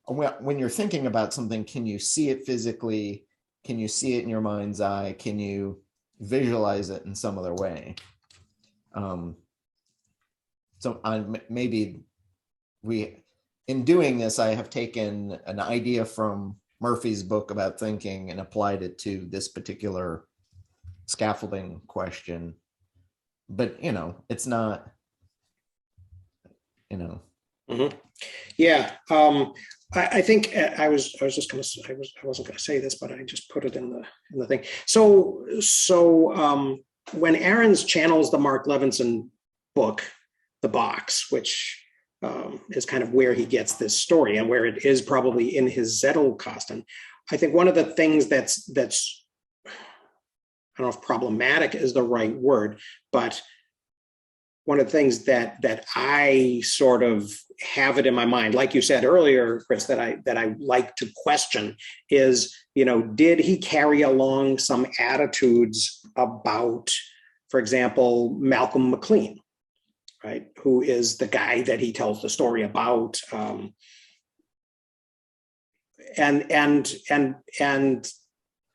when you're thinking about something, can you see it physically? Can you see it in your mind's eye? Can you visualize it in some other way? In doing this, I have taken an idea from Murphy's book about thinking and applied it to this particular scaffolding question. But, it's not, Mm-hmm. Yeah. I think I was just going to, I wasn't going to say this, but I just put it in the thing. So when Ahrens channels the Mark Levinson book, The Box, which is kind of where he gets this story, and where it is probably in his Zettelkasten, I think one of the things that's I don't know if problematic is the right word, but one of the things that I sort of have it in my mind, like you said earlier, Chris, that I like to question is, did he carry along some attitudes about, for example, Malcolm McLean, right? Who is the guy that he tells the story about, and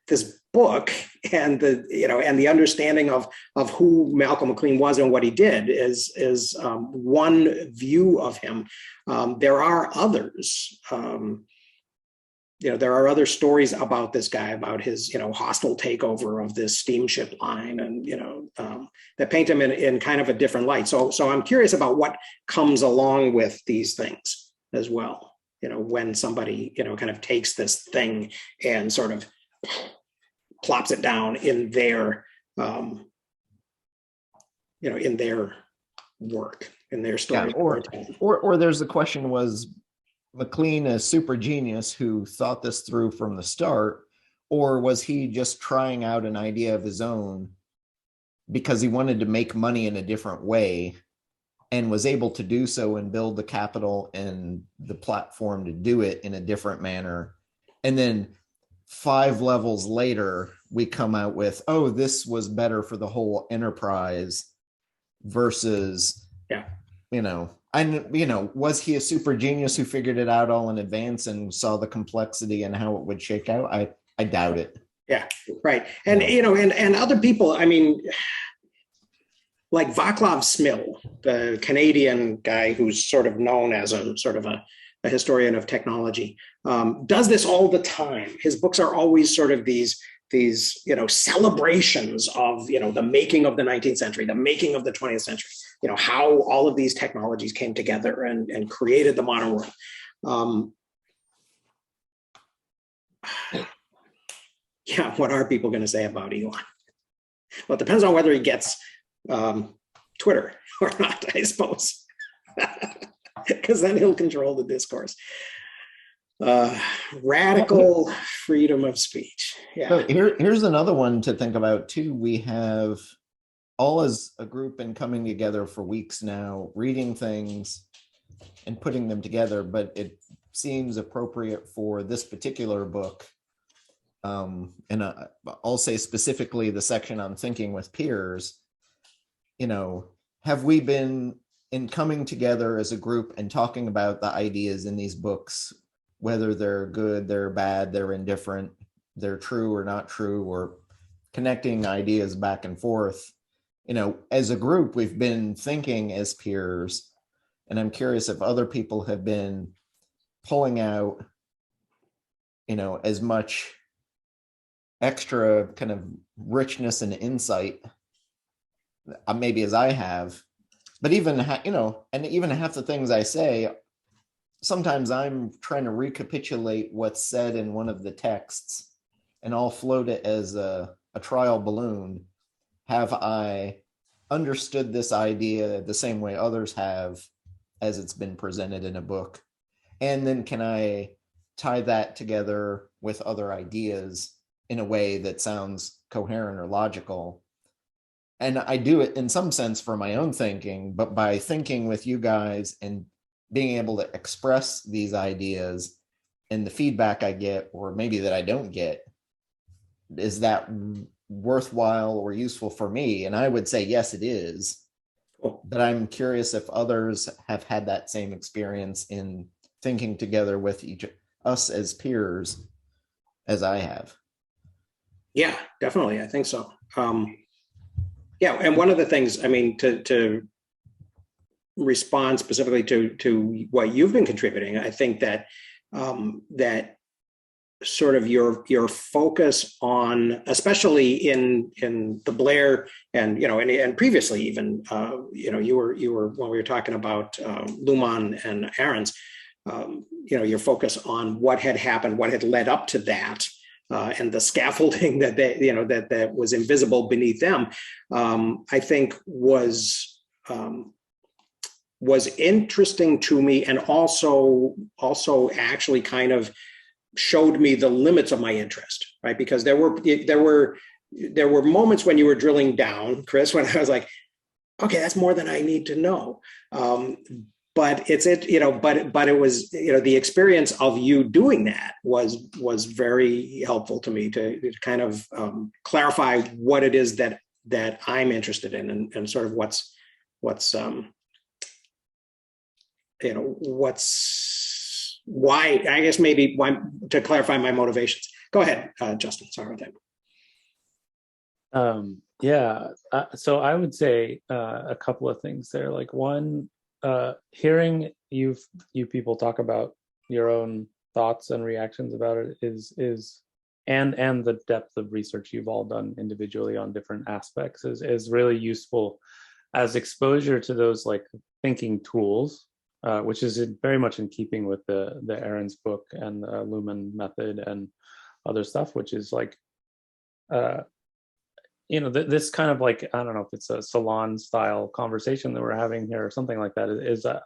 this book and the understanding of who Malcolm McLean was and what he did is one view of him. There are others. There are other stories about this guy, about his hostile takeover of this steamship line, and that paint him in kind of a different light. So I'm curious about what comes along with these things as well. When somebody kind of takes this thing and sort of plops it down in their in their work, in their story. Yeah, or there's the question, was McLean a super genius who thought this through from the start, or was he just trying out an idea of his own because he wanted to make money in a different way, and was able to do so and build the capital and the platform to do it in a different manner? And then 5 levels later, we come out with, oh, this was better for the whole enterprise, versus, was he a super genius who figured it out all in advance and saw the complexity and how it would shake out? I doubt it. Yeah, right. And, and other people, like Vaclav Smil, the Canadian guy who's sort of known as a historian of technology, does this all the time. His books are always sort of these celebrations of the making of the 19th century, the making of the 20th century, how all of these technologies came together and created the modern world. What are people going to say about Elon? Well, it depends on whether he gets Twitter or not, I suppose, because then he'll control the discourse. Radical freedom of speech. Yeah. So here's another one to think about too. We have all as a group been coming together for weeks now, reading things and putting them together, but it seems appropriate for this particular book. And I'll say specifically the section on thinking with peers. Have we been in coming together as a group and talking about the ideas in these books, whether they're good, they're bad, they're indifferent, they're true or not true, or connecting ideas back and forth. As a group, we've been thinking as peers, and I'm curious if other people have been pulling out, as much extra kind of richness and insight, maybe as I have. But even, and even half the things I say, sometimes I'm trying to recapitulate what's said in one of the texts, and I'll float it as a trial balloon. Have I understood this idea the same way others have as it's been presented in a book? And then can I tie that together with other ideas in a way that sounds coherent or logical? And I do it in some sense for my own thinking, but by thinking with you guys and being able to express these ideas and the feedback I get, or maybe that I don't get, is that worthwhile or useful for me? And I would say, yes, it is. But I'm curious if others have had that same experience in thinking together with us as peers as I have. Yeah, definitely. I think so. Yeah, and one of the things, I mean, to respond specifically to what you've been contributing, I think that that sort of your focus on, especially in the Blair and and previously even you were when we were talking about Luhmann and Ahrens, your focus on what had happened, what had led up to that. And the scaffolding that that was invisible beneath them, I think was interesting to me, and also actually kind of showed me the limits of my interest, right? Because there were moments when you were drilling down, Chris, when I was like, okay, that's more than I need to know. But but it was, the experience of you doing that was very helpful to me to kind of clarify what it is that I'm interested in, and sort of what's why, I guess maybe why, to clarify my motivations. Go ahead, Justin. Sorry about that. So I would say a couple of things there. Like, one, hearing you people talk about your own thoughts and reactions about it is and the depth of research you've all done individually on different aspects is really useful as exposure to those like thinking tools, which is very much in keeping with the Ahrens book and the Luhmann method and other stuff, which is like this kind of like, I don't know if it's a salon style conversation that we're having here or something like that, is an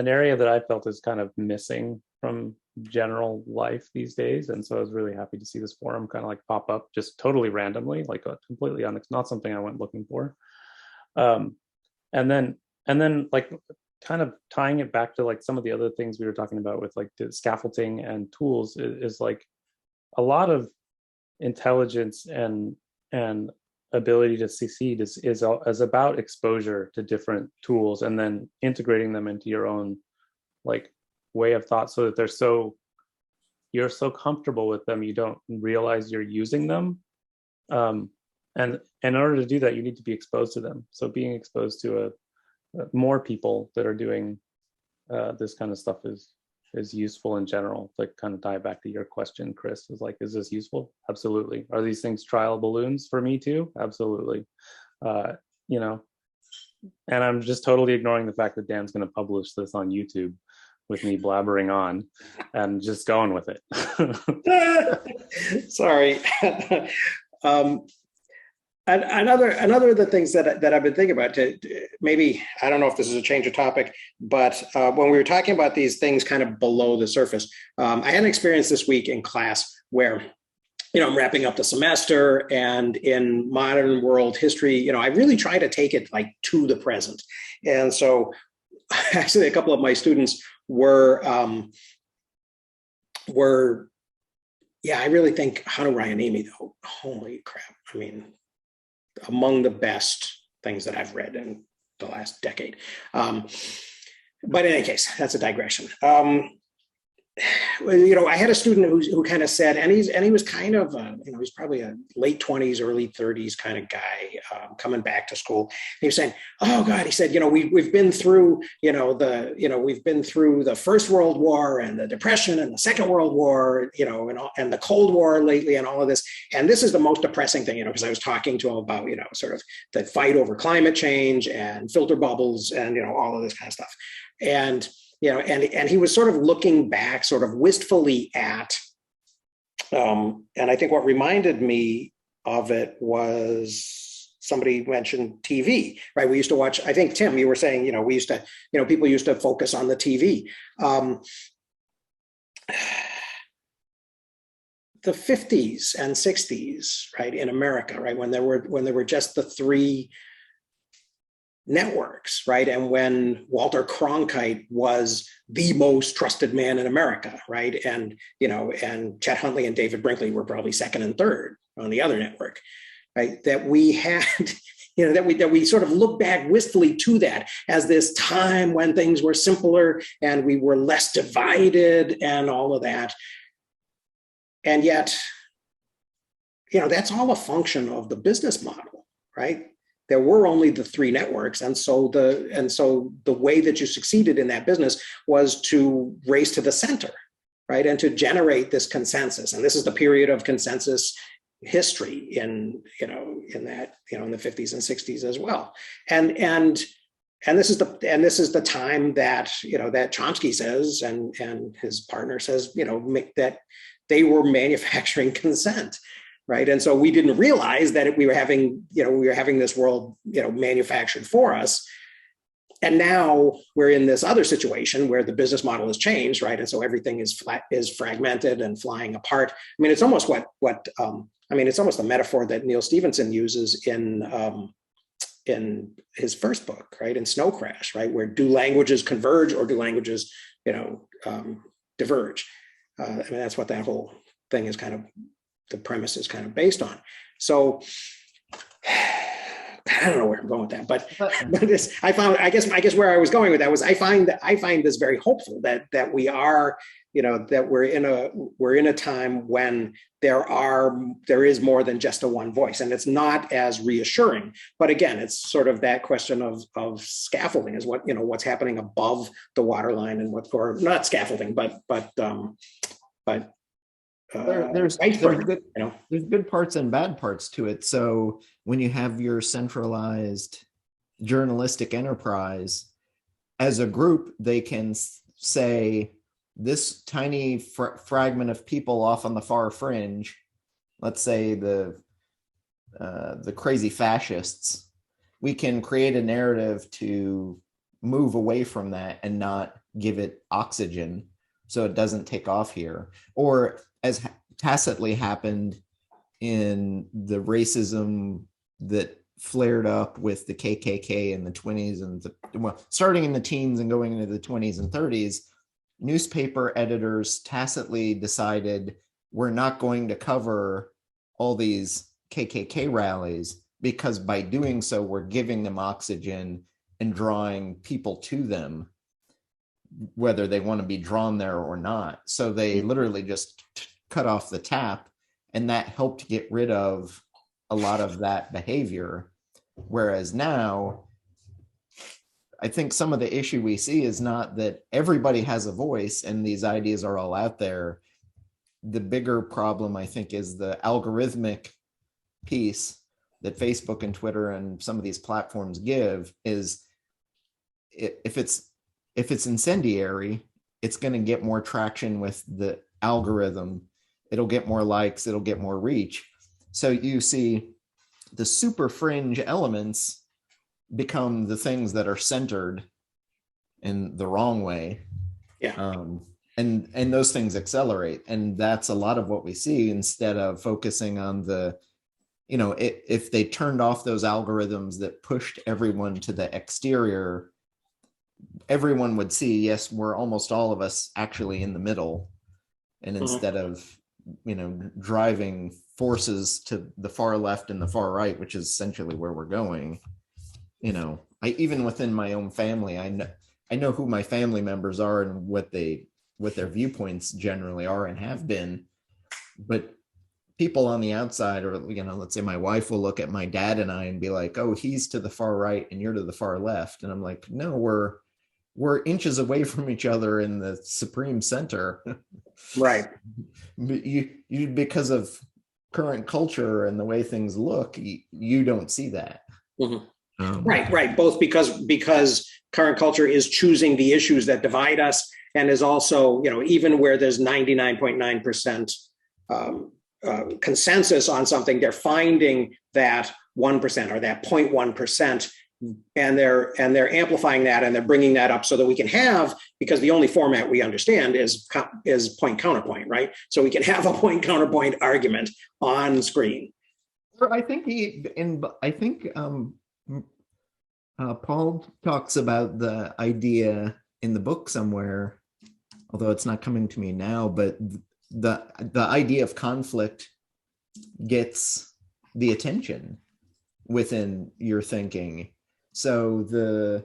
area that I felt is kind of missing from general life these days. And so I was really happy to see this forum kind of like pop up just totally randomly, like completely not something I went looking for. And then like kind of tying it back to like some of the other things we were talking about with like the scaffolding and tools is like a lot of intelligence and ability to succeed is about exposure to different tools and then integrating them into your own like way of thought, so that you're so comfortable with them you don't realize you're using them. And in order to do that, you need to be exposed to them. So being exposed to more people that are doing this kind of stuff is useful in general. To kind of tie back to your question, Chris, was like, is this useful? Absolutely. Are these things trial balloons for me too? Absolutely. And I'm just totally ignoring the fact that Dan's going to publish this on YouTube with me blabbering on and just going with it. Sorry. And another of the things that I've been thinking about, maybe, I don't know if this is a change of topic, but when we were talking about these things kind of below the surface, I had an experience this week in class where, I'm wrapping up the semester, and in modern world history, I really try to take it like to the present. And so actually a couple of my students were I really think Haru Ryanemi, though, holy crap. I mean, among the best things that I've read in the last decade. But in any case, that's a digression. I had a student who kind of said, and he was kind of, he's probably a late 20s, early 30s kind of guy, coming back to school. And he was saying, "Oh God," he said, we've been through, we've been through the First World War and the Depression and the Second World War, and the Cold War lately and all of this. And this is the most depressing thing, because I was talking to him about, sort of the fight over climate change and filter bubbles and, all of this kind of stuff. And and he was sort of looking back sort of wistfully at, and I think what reminded me of it was somebody mentioned TV, right? We used to watch, I think, Tim, you were saying, we used to, people used to focus on the TV. The 50s and 60s, right, in America, right, when there were just the three networks, right? And when Walter Cronkite was the most trusted man in America, right? And, and Chet Huntley and David Brinkley were probably second and third on the other network, right? That we had, that we sort of look back wistfully to that as this time when things were simpler and we were less divided and all of that. And yet, that's all a function of the business model, right? There were only the three networks. And so the way that you succeeded in that business was to race to the center, right? And to generate this consensus. And this is the period of consensus history in the 50s and 60s as well. And this is the time that, that Chomsky says, and his partner says, that they were manufacturing consent. Right. And so we didn't realize that we were having this world, manufactured for us. And now we're in this other situation where the business model has changed. Right. And so everything is fragmented and flying apart. I mean, it's almost it's almost a metaphor that Neil Stephenson uses in his first book, right, in Snow Crash, right, where do languages converge or do languages, diverge? That's what that whole thing is kind of. The premise is kind of based on. So I don't know where I'm going with that, but I guess where I was going with that was I find this very hopeful that we are, that we're in a time when there is more than just a one voice, and it's not as reassuring. But again, it's sort of that question of scaffolding is what's happening above the waterline and or not scaffolding, but there's good parts and bad parts to it. So when you have your centralized journalistic enterprise, as a group, they can say this tiny fragment of people off on the far fringe, let's say the crazy fascists, we can create a narrative to move away from that and not give it oxygen so it doesn't take off here. Or as tacitly happened in the racism that flared up with the KKK in the 20s and starting in the teens and going into the 20s and 30s, newspaper editors tacitly decided we're not going to cover all these KKK rallies because by doing so, we're giving them oxygen and drawing people to them, whether they want to be drawn there or not. So they literally just cut off the tap, and that helped get rid of a lot of that behavior. Whereas now, I think some of the issue we see is not that everybody has a voice and these ideas are all out there. The bigger problem, I think, is the algorithmic piece that Facebook and Twitter and some of these platforms give is if it's incendiary, it's going to get more traction with the algorithm. It'll get more likes, it'll get more reach. So you see the super fringe elements become the things that are centered in the wrong way. Yeah. And those things accelerate. And that's a lot of what we see instead of focusing on the, if they turned off those algorithms that pushed everyone to the exterior, everyone would see, yes, we're almost all of us actually in the middle. And instead of, driving forces to the far left and the far right, which is essentially where we're going, even within my own family, I know who my family members are and what they what their viewpoints generally are and have been. But people on the outside, or let's say my wife will look at my dad and I and be like, oh, he's to the far right and you're to the far left. And I'm like, no, we're inches away from each other in the supreme center. Right. You because of current culture and the way things look, you don't see that. Mm-hmm. Right. Both because current culture is choosing the issues that divide us, and is also, even where there's 99.9% consensus on something, they're finding that 1% or that 0.1%, and they're amplifying that, and they're bringing that up so that we can have, because the only format we understand is point counterpoint, right? So we can have a point counterpoint argument on screen. I think Paul talks about the idea in the book somewhere, although it's not coming to me now, but the idea of conflict gets the attention within your thinking. So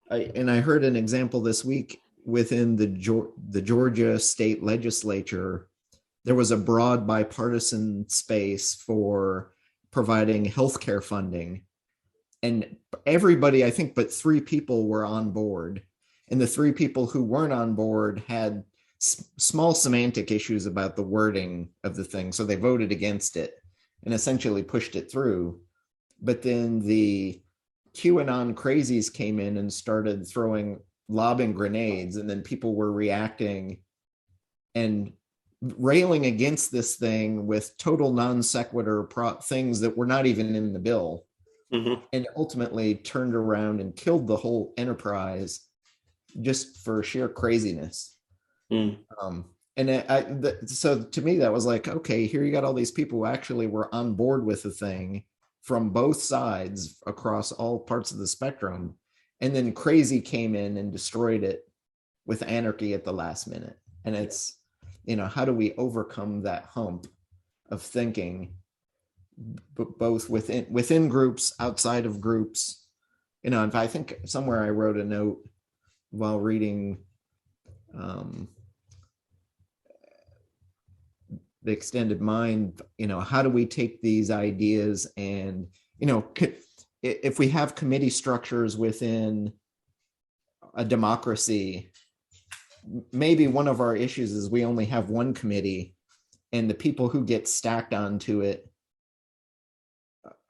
I heard an example this week within the Georgia state legislature. There was a broad bipartisan space for providing healthcare funding, and everybody, I think, but 3 people were on board. And the 3 people who weren't on board had small semantic issues about the wording of the thing, so they voted against it and essentially pushed it through. But then the QAnon crazies came in and started lobbing grenades, and then people were reacting and railing against this thing with total non sequitur things that were not even in the bill, and ultimately turned around and killed the whole enterprise just for sheer craziness. So to me, that was like, okay, here you got all these people who actually were on board with the thing from both sides across all parts of the spectrum, and then crazy came in and destroyed it with anarchy at the last minute. And it's, how do we overcome that hump of thinking, both within groups, outside of groups? I think somewhere I wrote a note while reading The Extended Mind, how do we take these ideas and, if we have committee structures within a democracy, maybe one of our issues is we only have one committee, and the people who get stacked onto it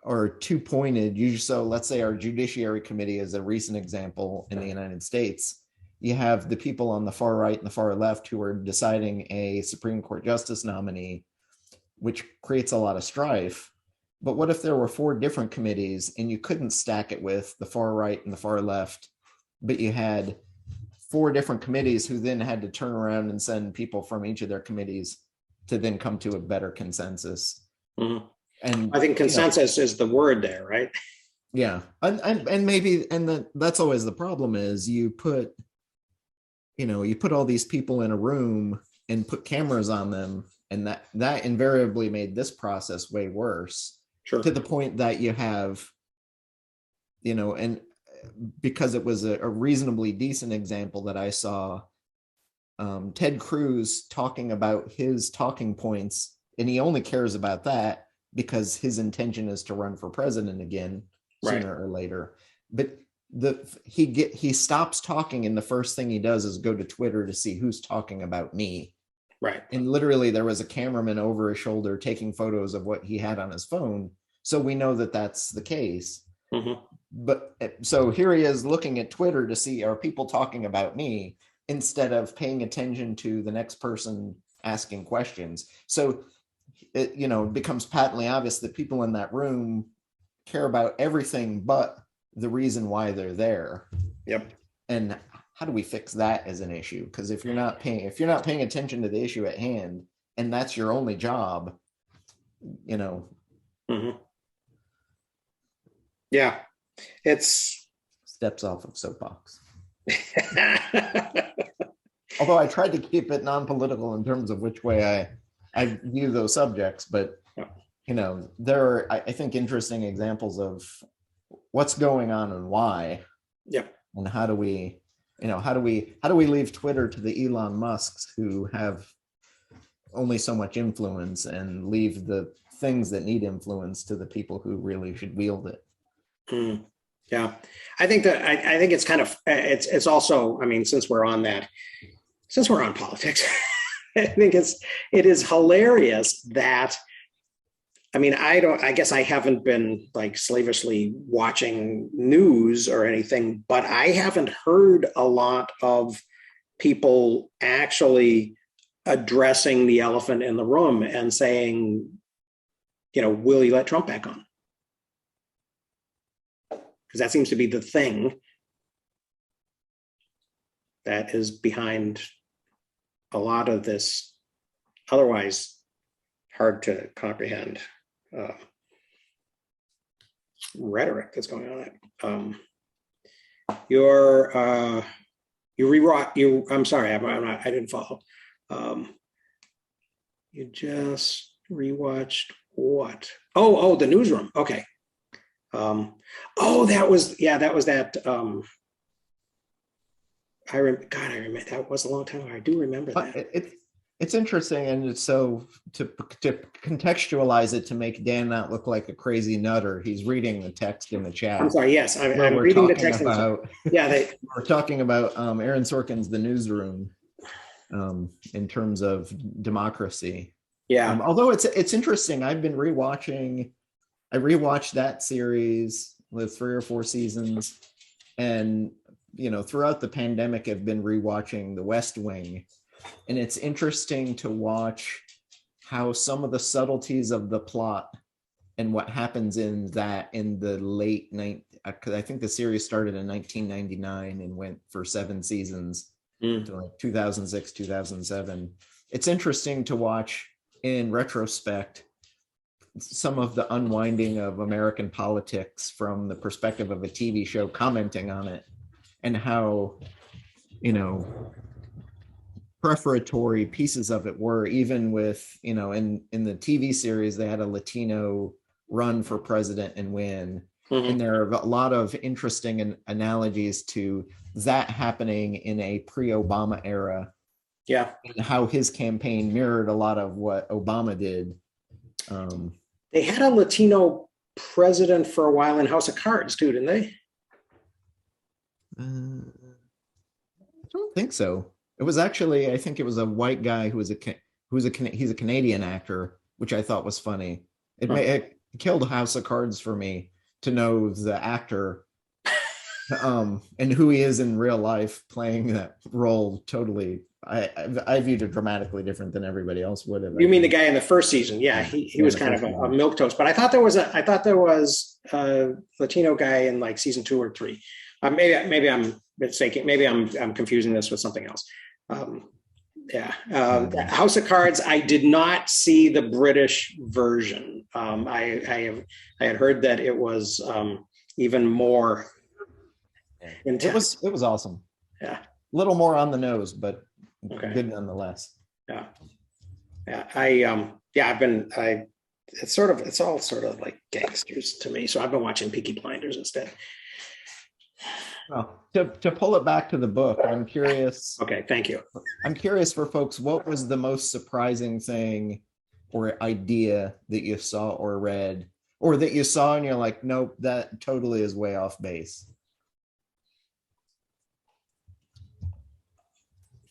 are too pointed. So let's say our Judiciary Committee is a recent example in the United States. You have the people on the far right and the far left who are deciding a Supreme Court justice nominee, which creates a lot of strife. But what if there were 4 different committees and you couldn't stack it with the far right and the far left, but you had 4 different committees who then had to turn around and send people from each of their committees to then come to a better consensus? Mm-hmm. And I think consensus is the word there, right? Yeah. And maybe, that's always the problem, is you put all these people in a room and put cameras on them, and that invariably made this process way worse. Sure. To the point that you have, and because it was a reasonably decent example that I saw, Ted Cruz talking about his talking points, and he only cares about that because his intention is to run for president again sooner or later. But he stops talking, and the first thing he does is go to Twitter to see who's talking about me. Right. And literally there was a cameraman over his shoulder taking photos of what he had on his phone. So we know that that's the case. Mm-hmm. But so here he is looking at Twitter to see, are people talking about me, instead of paying attention to the next person asking questions. So it becomes patently obvious that people in that room care about everything but the reason why they're there. Yep. And how do we fix that as an issue? Because if you're not paying attention to the issue at hand, and that's your only job, Mm-hmm. Yeah, it's steps off of soapbox. Although I tried to keep it non-political in terms of which way I view those subjects, but there are, I think, interesting examples of what's going on and why. Yep. And how do we how do we leave Twitter to the Elon Musks who have only so much influence, and leave the things that need influence to the people who really should wield it? Yeah, I think it's kind of, it's also, I mean, since we're on politics, I think it is hilarious that, I mean, I guess I haven't been like slavishly watching news or anything, but I haven't heard a lot of people actually addressing the elephant in the room and saying, will you let Trump back on? Because that seems to be the thing that is behind a lot of this otherwise hard to comprehend rhetoric that's going on. I'm sorry, I didn't follow. You just rewatched what? Oh, the newsroom. Okay. That was that. I remember that was a long time ago. I do remember that. It's interesting, and so to contextualize it, to make Dan not look like a crazy nutter, he's reading the text in the chat. I'm sorry. Yes, I'm reading the text. We're talking about Aaron Sorkin's The Newsroom, in terms of democracy. Yeah. Although it's interesting, I rewatched that series with 3 or 4 seasons, and throughout the pandemic, I've been rewatching The West Wing. And it's interesting to watch how some of the subtleties of the plot and what happens in the late night, because I think the series started in 1999 and went for 7 seasons to like 2006, 2007. It's interesting to watch in retrospect some of the unwinding of American politics from the perspective of a TV show commenting on it, and how, preparatory pieces of it were, even with, in the TV series, they had a Latino run for president and win. And there are a lot of interesting analogies to that happening in a pre-Obama era. Yeah. And how his campaign mirrored a lot of what Obama did. They had a Latino president for a while in House of Cards too, didn't they? I don't think so. It was actually, I think it was a white guy he's a Canadian actor, which I thought was funny. It killed House of Cards for me to know the actor and who he is in real life playing that role. Totally, I viewed it dramatically different than everybody else would have. You mean the guy in the first season? Yeah, he was kind of a milquetoast. But I thought there was a Latino guy in like season 2 or 3. Maybe I'm mistaken. Maybe I'm confusing this with something else. House of Cards. I did not see the British version. I had heard that it was even more intense. It was awesome. Yeah, a little more on the nose, but good nonetheless. Yeah. It's all sort of like gangsters to me. So I've been watching Peaky Blinders instead. Well, to pull it back to the book, I'm curious. Okay, thank you. I'm curious for folks, what was the most surprising thing or idea that you saw or read, or that you saw and you're like, nope, that totally is way off base?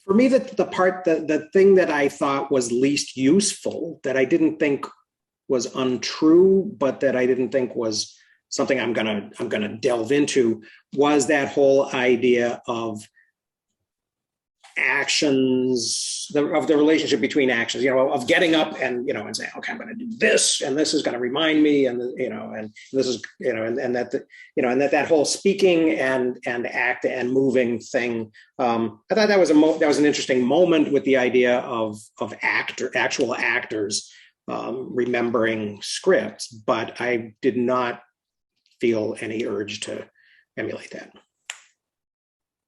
For me, the thing that I thought was least useful, that I didn't think was untrue, but that I didn't think was something I'm gonna delve into, was that whole idea of actions, of the relationship between actions, of getting up and and saying, okay, I'm going to do this, and this is going to remind me, and and this is and that whole speaking and act and moving thing. I thought that was an interesting moment with the idea of actual actors remembering scripts, but I did not feel any urge to emulate that.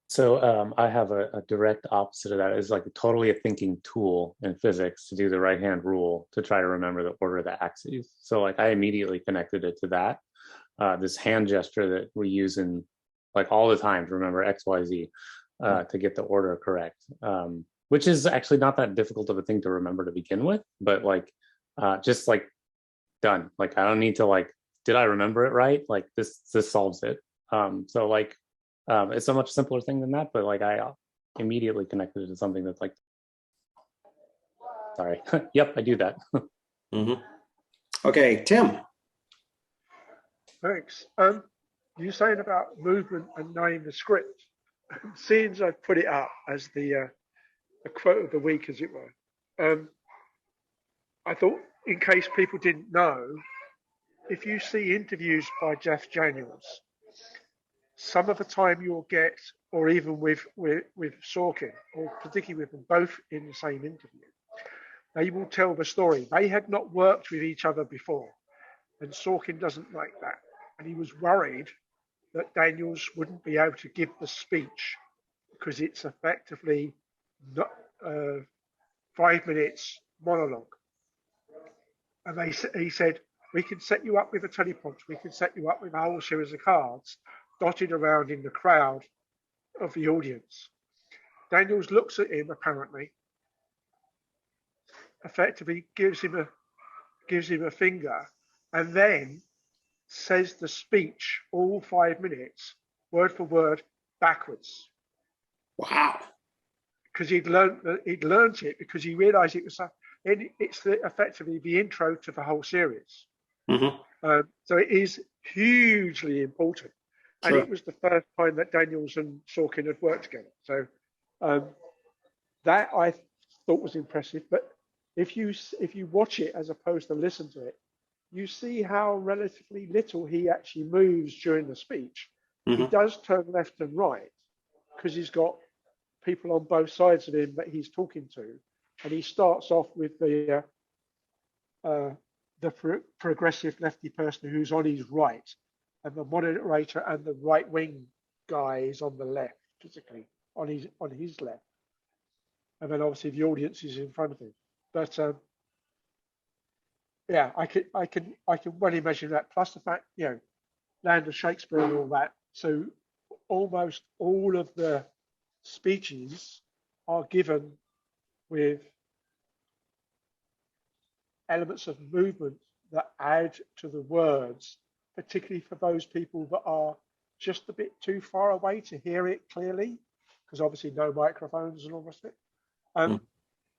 So I have a direct opposite of that. It's like totally a thinking tool in physics to do the right-hand rule to try to remember the order of the axes. So like I immediately connected it to that. This hand gesture that we use in like all the time to remember X, Y, Z. to get the order correct, which is actually not that difficult of a thing to remember to begin with, but like just like done. Like I don't need to like, did I remember it right? Like this solves it. So like it's a much simpler thing than that, but like I immediately connected it to something that's like, sorry. Yep, I do that. Mm-hmm. Okay, Tim. Thanks. You saying about movement and knowing the script. Seeing as I've put it up as the quote of the week, as it were, I thought, in case people didn't know, if you see interviews by Jeff Daniels, some of the time you'll get, or even with Sorkin, or particularly with them both in the same interview, they will tell the story. They had not worked with each other before, and Sorkin doesn't like that. And he was worried that Daniels wouldn't be able to give the speech because it's effectively not 5 minutes monologue. And he said, we can set you up with a teleprompter, we can set you up with a whole series of cards dotted around in the crowd of the audience. Daniels looks at him, apparently, effectively gives him a finger, and then says the speech all 5 minutes, word for word, backwards. Wow. Because he'd learned it because he realised it was effectively the intro to the whole series. Mm-hmm. So it is hugely important, and Sure. it was the first time that Daniels and Sorkin had worked together. So that I thought was impressive. But if you watch it as opposed to listen to it, you see how relatively little he actually moves during the speech. Mm-hmm. He does turn left and right because he's got people on both sides of him that he's talking to, and he starts off with the progressive lefty person who's on his right, and the moderator and the right wing guy is on the left, particularly on his left, and then obviously the audience is in front of him. But yeah, I can well imagine that. Plus the fact, Land of Shakespeare and all that. So almost all of the speeches are given with elements of movement that add to the words, particularly for those people that are just a bit too far away to hear it clearly, because obviously no microphones and all the rest of it.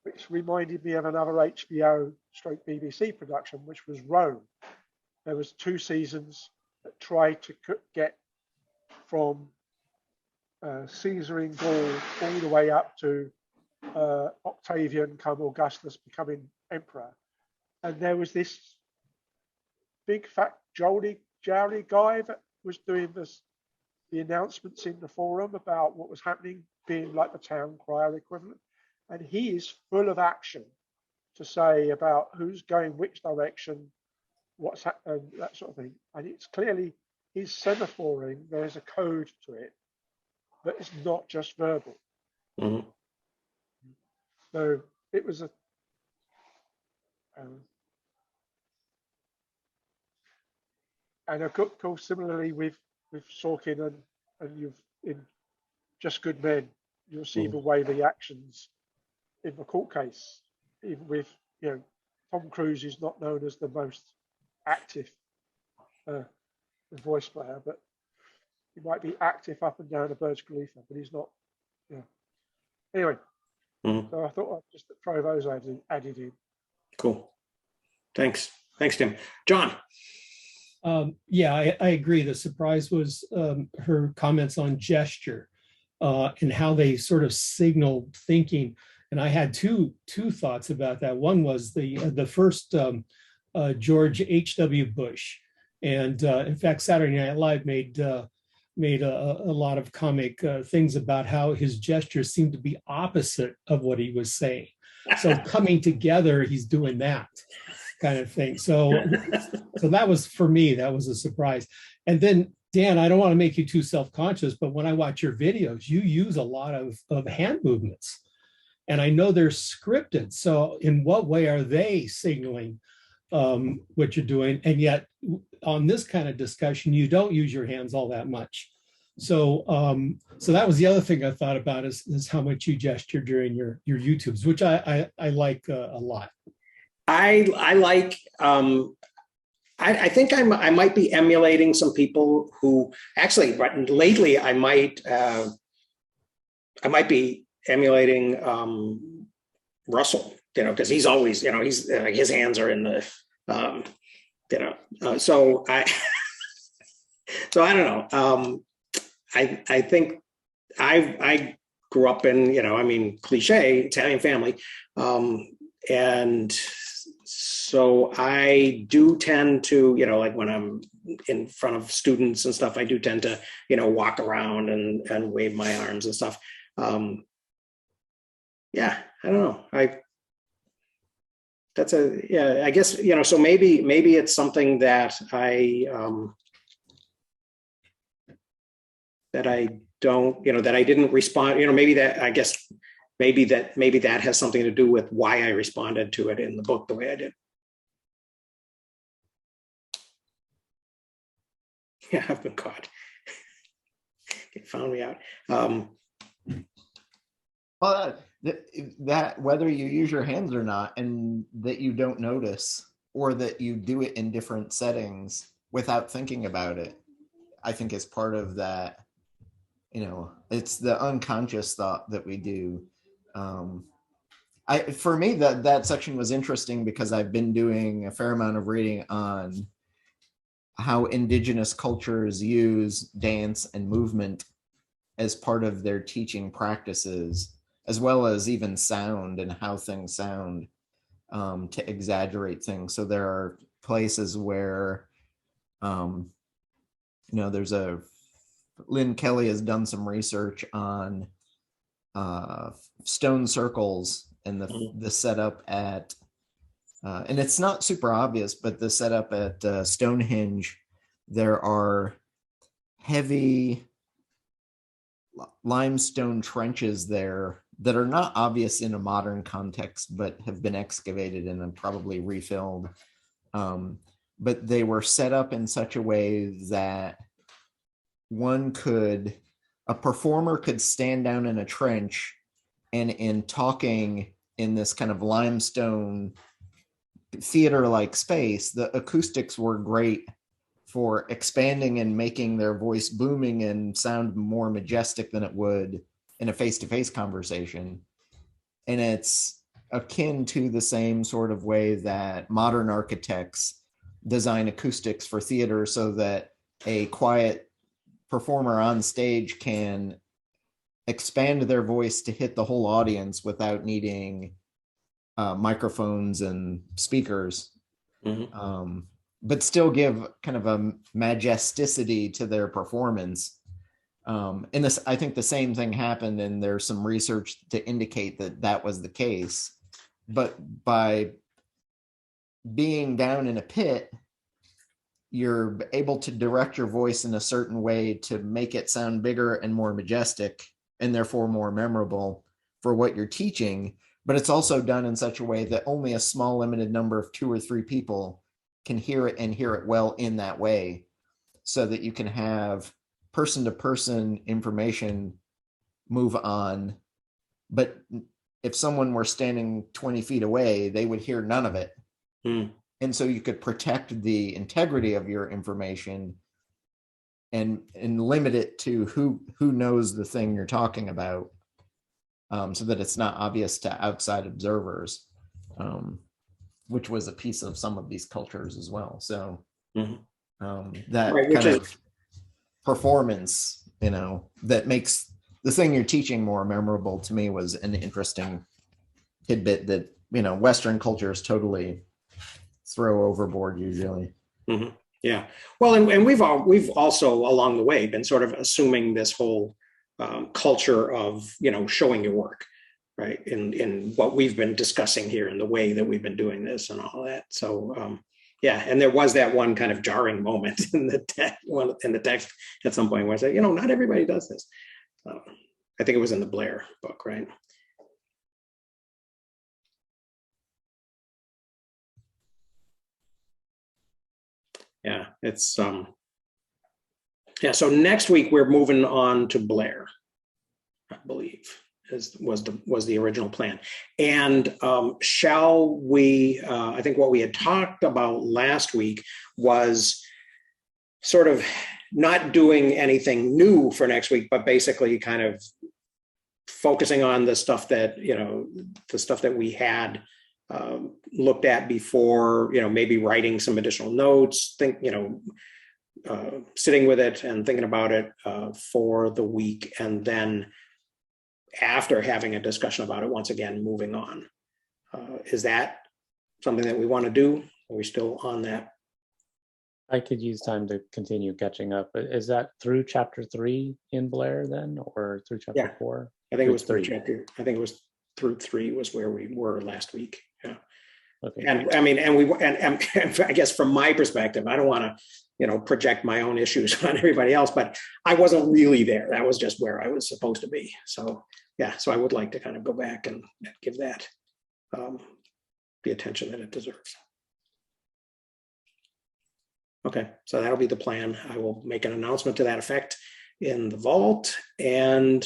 Which reminded me of another HBO/BBC production, which was Rome. There was 2 seasons that tried to get from Caesar in Gaul all the way up to Octavian come Augustus becoming emperor. And there was this big fat jowly guy that was doing the announcements in the forum about what was happening, being like the town crier equivalent. And he is full of action to say about who's going which direction, what's happening, that sort of thing. And it's clearly his semaphoring, there's a code to it that is not just verbal. Mm-hmm. So it was a and of course similarly with Sorkin and you've in Just Good Men, you'll see the way the actions in the court case, even with Tom Cruise is not known as the most active voice player, but he might be active up and down a Burj Khalifa, but he's not. Anyway, so I thought I'd just throw those added in. Cool. Thanks, Tim. John. Yeah, I agree. The surprise was her comments on gesture and how they sort of signal thinking. And I had two thoughts about that. One was the first George H.W. Bush, and in fact, Saturday Night Live made a lot of comic things about how his gestures seemed to be opposite of what he was saying. So coming together, he's doing that kind of thing. So that was, for me, that was a surprise. And then, Dan, I don't want to make you too self-conscious, but when I watch your videos, you use a lot of hand movements. And I know they're scripted. So in what way are they signaling what you're doing? And yet on this kind of discussion, you don't use your hands all that much. So that was the other thing I thought about is how much you gesture during your YouTubes, which I like a lot. I like. I think I might be emulating some people who actually, but lately I might be emulating Russell, because he's always, he's his hands are in the, so I, so I don't know. I think I grew up in, cliche Italian family, and so I do tend to, like when I'm in front of students and stuff, I do tend to, walk around and wave my arms and stuff. Yeah, I don't know. I guess, so maybe it's something that I don't, that I didn't respond, maybe that, I guess, maybe that has something to do with why I responded to it in the book the way I did. Yeah, I've been caught. It found me out. Well, that whether you use your hands or not, and that you don't notice, or that you do it in different settings without thinking about it, I think is part of that. It's the unconscious thought that we do. For me, that section was interesting because I've been doing a fair amount of reading on how indigenous cultures use dance and movement as part of their teaching practices, as well as even sound and how things sound, to exaggerate things. So there are places where, there's Lynn Kelly has done some research on stone circles and the setup at, and it's not super obvious, but the setup at Stonehenge, there are heavy limestone trenches there that are not obvious in a modern context, but have been excavated and then probably refilled. But they were set up in such a way that a performer could stand down in a trench, and in talking in this kind of limestone theater-like space, the acoustics were great for expanding and making their voice booming and sound more majestic than it would in a face-to-face conversation. And it's akin to the same sort of way that modern architects design acoustics for theater, so that a quiet performer on stage can expand their voice to hit the whole audience without needing microphones and speakers, but still give kind of a majesticity to their performance. And this, I think the same thing happened, and there's some research to indicate that was the case. But by being down in a pit, you're able to direct your voice in a certain way to make it sound bigger and more majestic, and therefore more memorable for what you're teaching. But it's also done in such a way that only a small limited number of 2 or 3 people can hear it, and hear it well in that way, so that you can have person-to-person information move on. But if someone were standing 20 feet away, they would hear none of it. And so you could protect the integrity of your information and limit it to who knows the thing you're talking about, so that it's not obvious to outside observers, which was a piece of some of these cultures as well. So that Right, kind of performance, that makes the thing you're teaching more memorable, to me was an interesting tidbit that, Western cultures totally throw overboard usually. Yeah. Well, and we've also along the way been sort of assuming this whole culture of, showing your work, right? In what we've been discussing here, and the way that we've been doing this and all that. So yeah, and there was that one kind of jarring moment in the text at some point where I said, not everybody does this. I think it was in the Blair book, right? Yeah, it's Yeah, so next week we're moving on to Blair, I believe, was the original plan. And shall we, I think what we had talked about last week was sort of not doing anything new for next week, but basically kind of focusing on the stuff that, the stuff that we had looked at before, maybe writing some additional notes, sitting with it and thinking about it for the week. And then after having a discussion about it, once again, moving on. Is that something that we want to do? Are we still on that? I could use time to continue catching up. Is that through chapter 3 in Blair then, or through chapter 4? I think it was through chapter. I think it was through 3 was where we were last week. Yeah. Okay. And I mean, and I guess from my perspective, I don't want to, project my own issues on everybody else, but I wasn't really there. That was just where I was supposed to be. So yeah, so I would like to kind of go back and give that the attention that it deserves. Okay, so that'll be the plan. I will make an announcement to that effect in the vault. And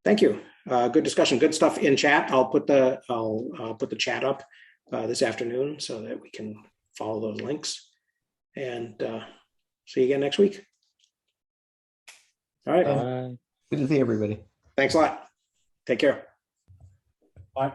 thank you. Good discussion, good stuff in chat. I'll put the chat up this afternoon so that we can follow those links. And see you again next week. All right. Good to see everybody. Thanks a lot. Take care. Bye.